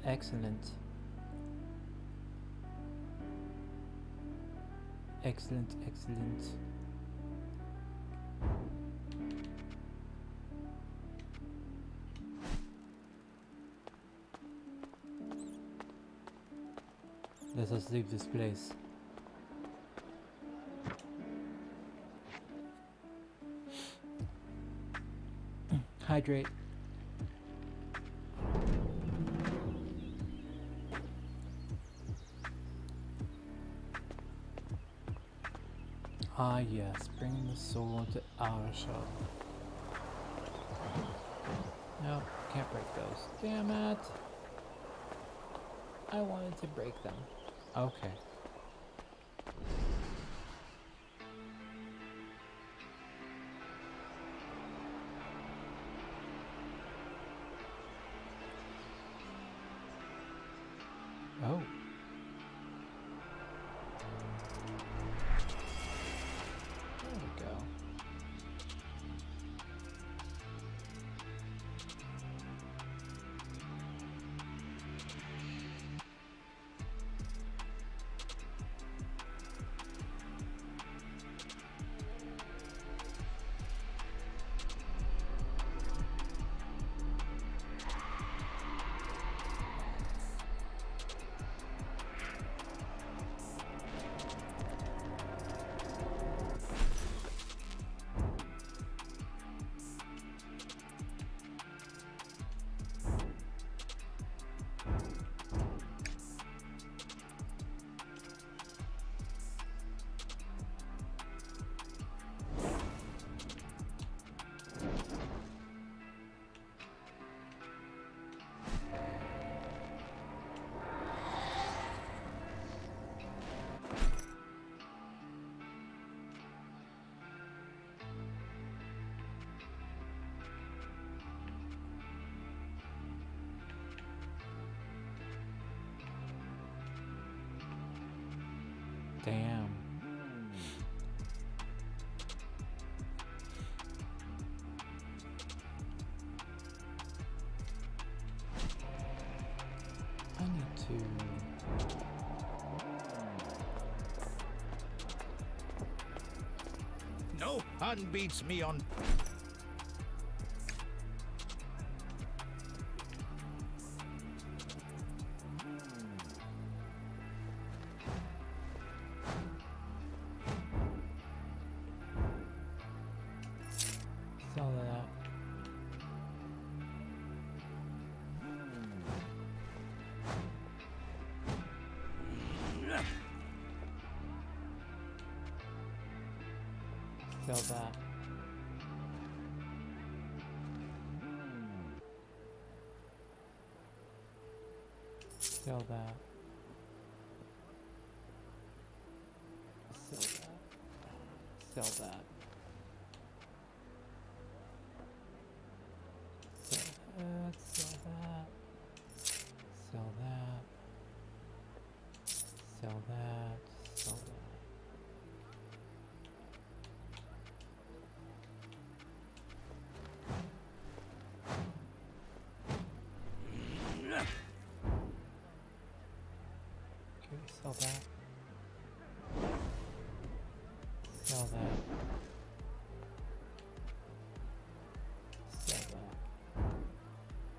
Excellent. Excellent, excellent. Let us leave this place. Hydrate. Ah yes, bring the soul into our shell. Nope, can't break those. Damn it! I wanted to break them. Okay. Oh. There we go. Damn. I need to... No pun beats me on... Sell that. Sell that. Sell that. Sell that. Sell that. Sell that. Sell that. Sell that. Sell that. Okay, sell that. Sell that. Sell that. Sell that.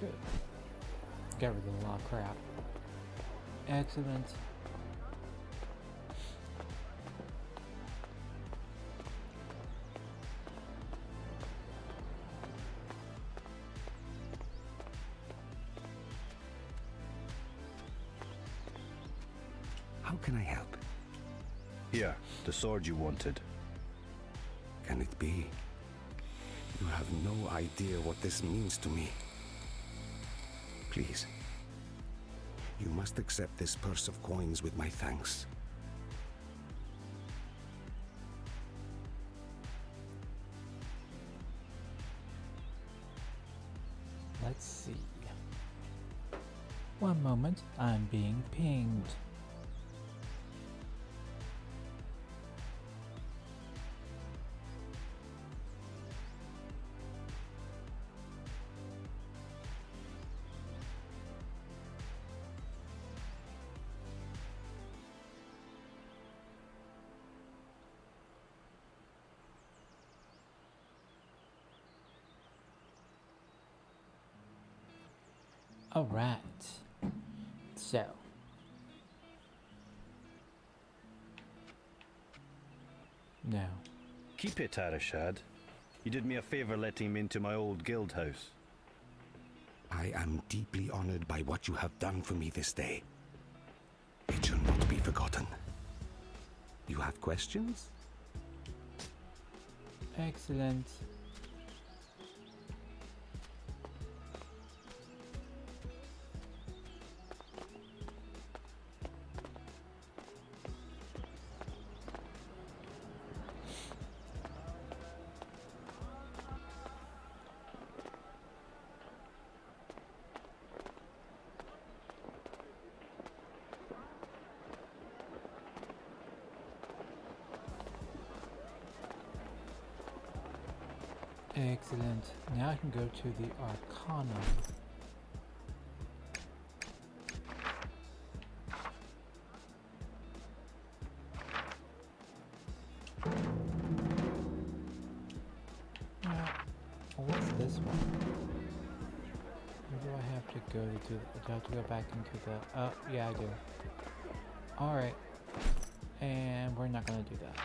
Good. Got rid of a lot of crap. Excellent. How can I help? Here, the sword you wanted. Can it be? You have no idea what this means to me. Please. You must accept this purse of coins with my thanks. Let's see. One moment, I'm being pinged. All right. So. No. Keep it, Arishad. You did me a favor letting me into my old guild house. I am deeply honored by what you have done for me this day. It shall not be forgotten. You have questions? Excellent. Excellent. Now I can go to the Arcana. What's this one? Where do I have to go to do? Do I have to go back into the? Oh, yeah, I do. All right, and we're not gonna do that.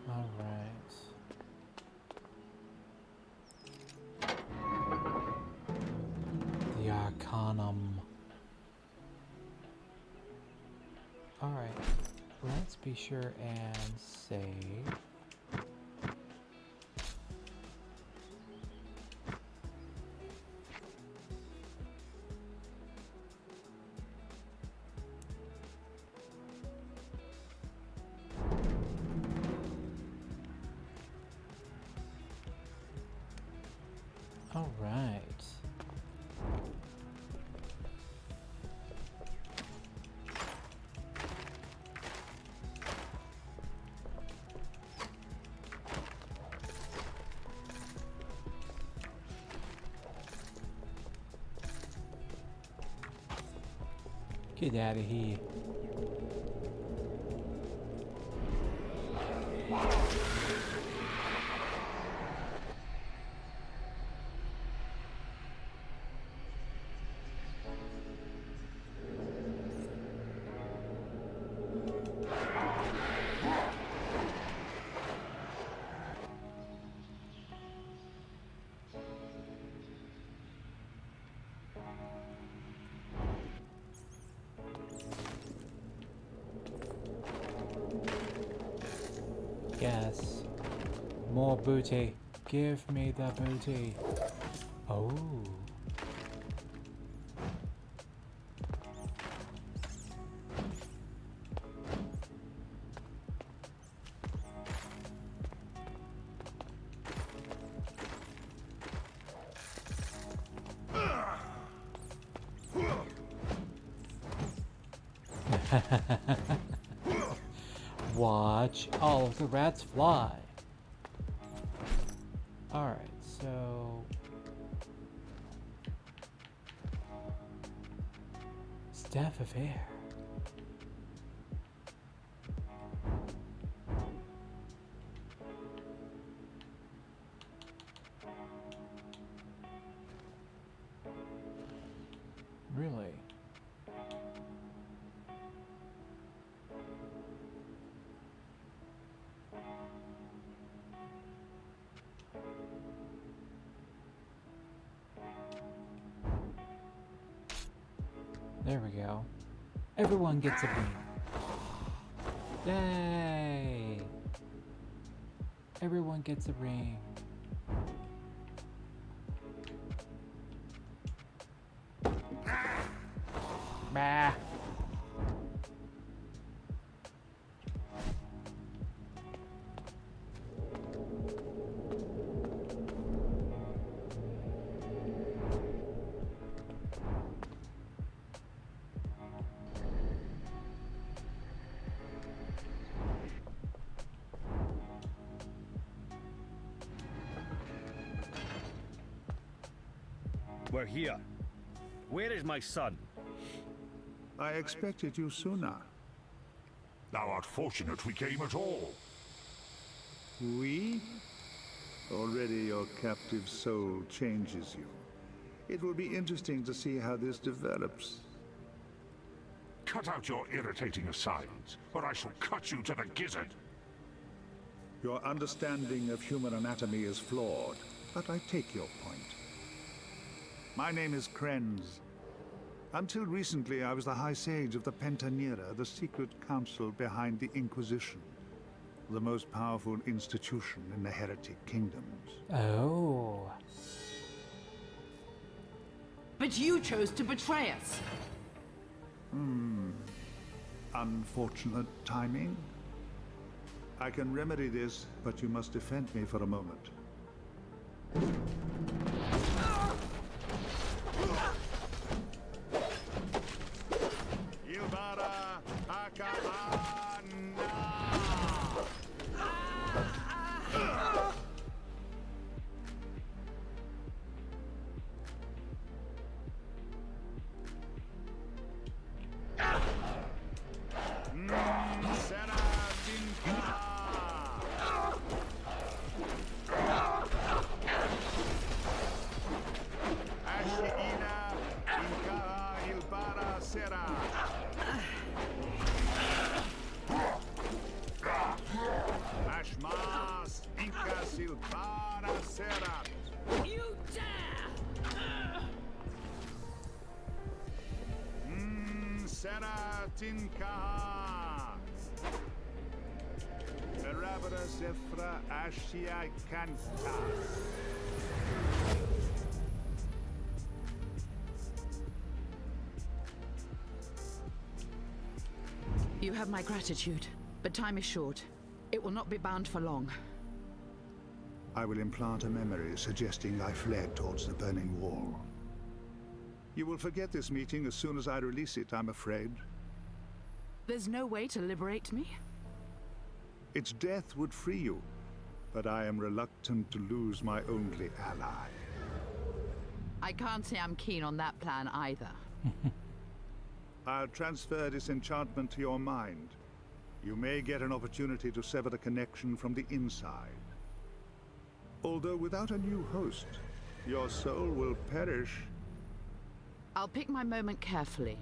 All right. The Arcanum. Alright, let's be sure and save. Alright. Get out of here. Yes. More booty. Give me the booty. Oh. Watch all of the rats fly. Alright, so... Staff of Air. Really? There we go. Everyone gets a ring. Yay! Everyone gets a ring. Bah. We're here. Where is my son? I expected you sooner. Thou art fortunate we came at all. We? Already your captive soul changes you. It will be interesting to see how this develops. Cut out your irritating asides, or I shall cut you to the gizzard. Your understanding of human anatomy is flawed, but I take your point. My name is Krenz. Until recently, I was the High Sage of the Pentanera, the secret council behind the Inquisition, the most powerful institution in the Heretic Kingdoms. Oh. But you chose to betray us. Unfortunate timing. I can remedy this, but you must defend me for a moment. You dare! Seratinka. Erabra Zefra Ashia Kanta. You have my gratitude, but time is short. It will not be bound for long. I will implant a memory suggesting I fled towards the burning wall. You will forget this meeting as soon as I release it, I'm afraid. There's no way to liberate me? Its death would free you, but I am reluctant to lose my only ally. I can't say I'm keen on that plan either. I'll transfer this enchantment to your mind. You may get an opportunity to sever the connection from the inside. Although without a new host, your soul will perish. I'll pick my moment carefully.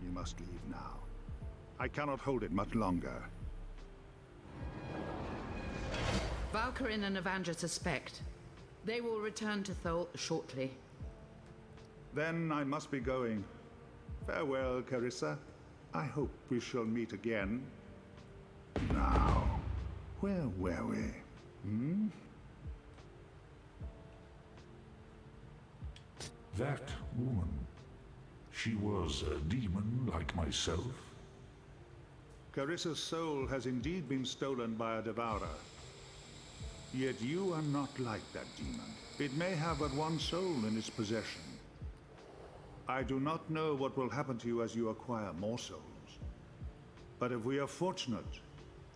You must leave now. I cannot hold it much longer. Valkyrin and Evandra suspect. They will return to Thol shortly. Then I must be going. Farewell, Carissa. I hope we shall meet again. Now, where were we? That woman, she was a demon like myself? Carissa's soul has indeed been stolen by a devourer. Yet you are not like that demon. It may have but one soul in its possession. I do not know what will happen to you as you acquire more souls. But if we are fortunate,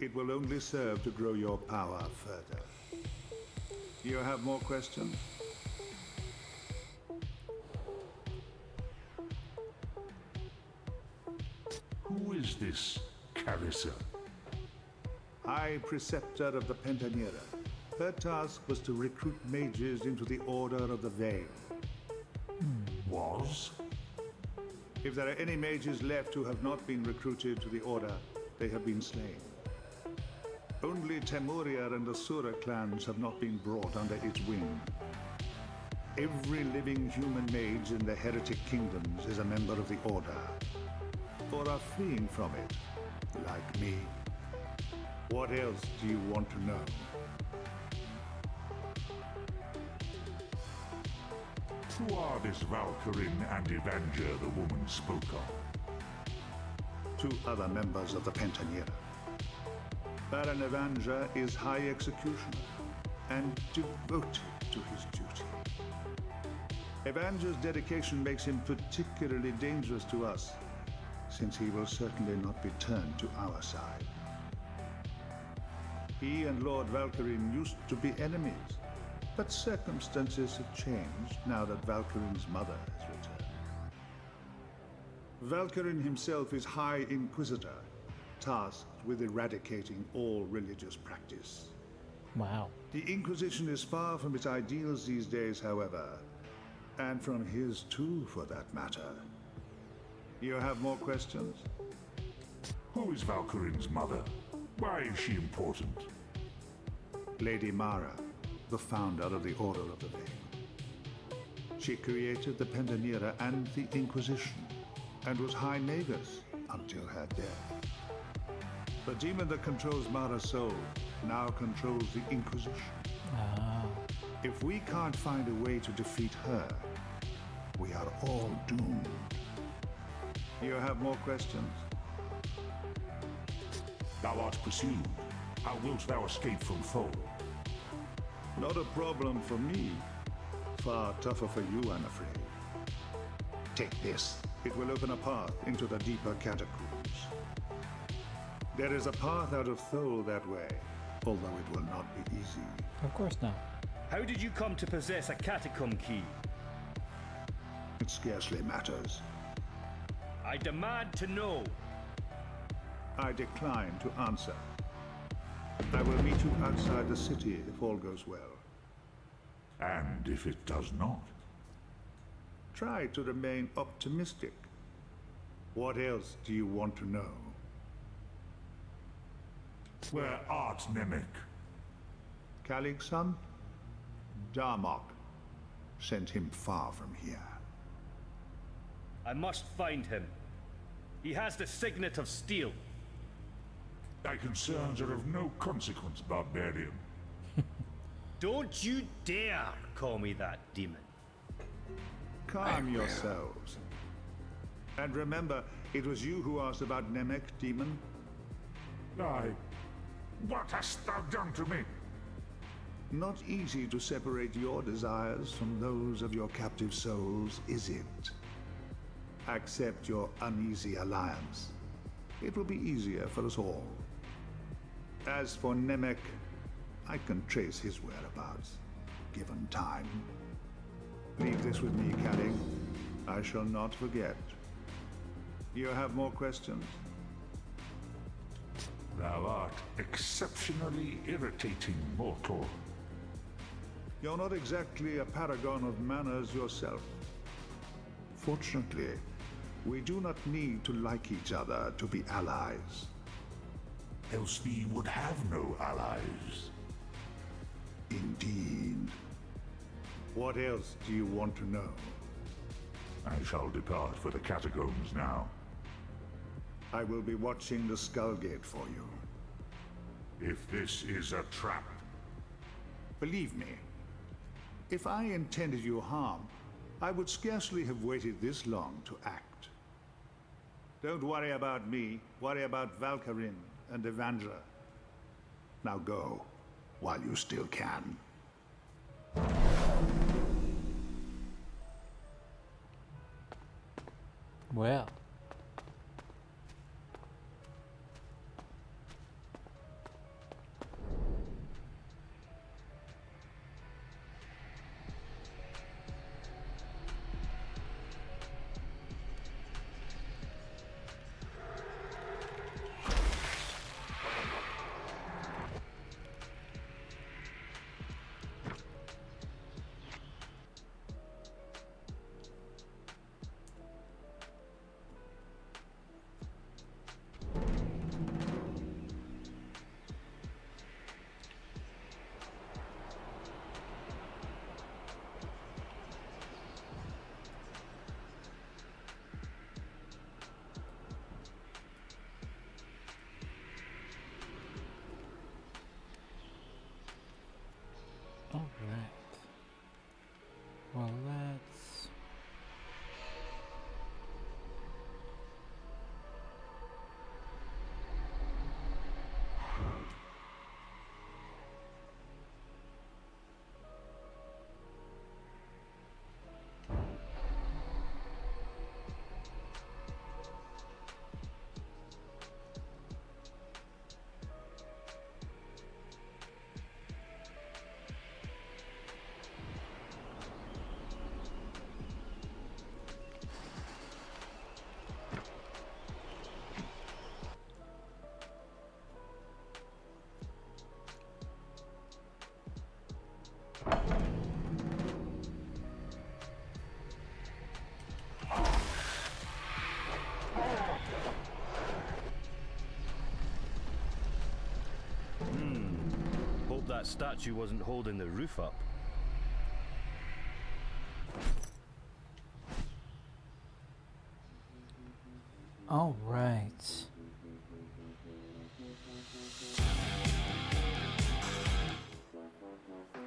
it will only serve to grow your power further. You have more questions? Who is this Carissa? High Preceptor of the Pentanera. Her task was to recruit mages into the Order of the Veil. Was? If there are any mages left who have not been recruited to the Order, they have been slain. Only Temuria and the Sura clans have not been brought under its wing. Every living human mage in the heretic kingdoms is a member of the Order, or are fleeing from it, like me. What else do you want to know? Who are this Valkyrin and Evanger the woman spoke of? 2 other members of the Pentanera. Baron Evanger is High Executioner and devoted to his duty. Evanger's dedication makes him particularly dangerous to us, since he will certainly not be turned to our side. He and Lord Valkyrin used to be enemies, but circumstances have changed now that Valkyrin's mother has returned. Valkyrin himself is High Inquisitor, tasked with eradicating all religious practice. Wow. The Inquisition is far from its ideals these days, however, and from his too, for that matter. You have more questions? Who is Valkyrin's mother? Why is she important? Lady Mara, the founder of the Order of the Veil. She created the Pentanera and the Inquisition, and was High Magus until her death. The demon that controls Mara's soul now controls the Inquisition. If we can't find a way to defeat her, we are all doomed. You have more questions? Thou art pursued. How wilt thou escape from foe? Not a problem for me. Far tougher for you, I'm afraid. Take this. It will open a path into the deeper catacombs. There is a path out of Thole that way, although it will not be easy. Of course not. How did you come to possess a catacomb key? It scarcely matters. I demand to know. I decline to answer. I will meet you outside the city if all goes well. And if it does not? Try to remain optimistic. What else do you want to know? Where art Nemec? Kalig's son? Darmok sent him far from here. I must find him. He has the signet of steel. Thy concerns are of no consequence, barbarian. Don't you dare call me that, demon. Calm yourselves. And remember, it was you who asked about Nemec, demon? Aye. What hast thou done to me? Not easy to separate your desires from those of your captive souls, is it? Accept your uneasy alliance. It will be easier for us all. As for Nemec, I can trace his whereabouts, given time. Leave this with me, Kalig. I shall not forget. You have more questions? Thou art exceptionally irritating, mortal. You're not exactly a paragon of manners yourself. Fortunately, we do not need to like each other to be allies. Else thee would have no allies. Indeed. What else do you want to know? I shall depart for the catacombs now. I will be watching the Skullgate for you. If this is a trap. Believe me, if I intended you harm, I would scarcely have waited this long to act. Don't worry about me, worry about Valkyrin and Evanger. Now go, while you still can. Well. Alright. Well, let's... Hope that statue wasn't holding the roof up. All right.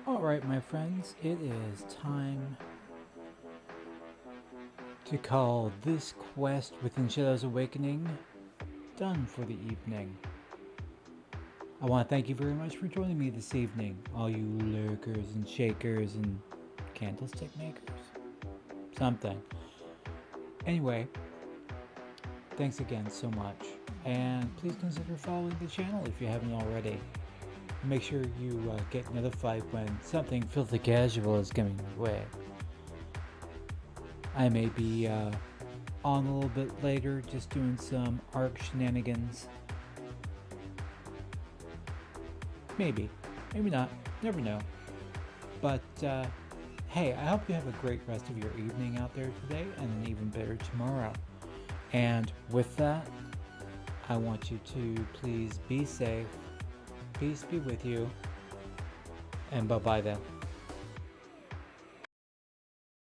All right, my friends, it is time to call this quest within Shadow's Awakening done for the evening. I want to thank you very much for joining me this evening, all you lurkers and shakers and candlestick makers. Something. Anyway, thanks again so much, and please consider following the channel if you haven't already. Make sure you get notified when something filthy casual is coming your way. I may be on a little bit later, just doing some ARC shenanigans. Maybe, maybe not, never know. But hey, I hope you have a great rest of your evening out there today, and an even better tomorrow. And with that, I want you to please be safe, peace be with you, and bye-bye then.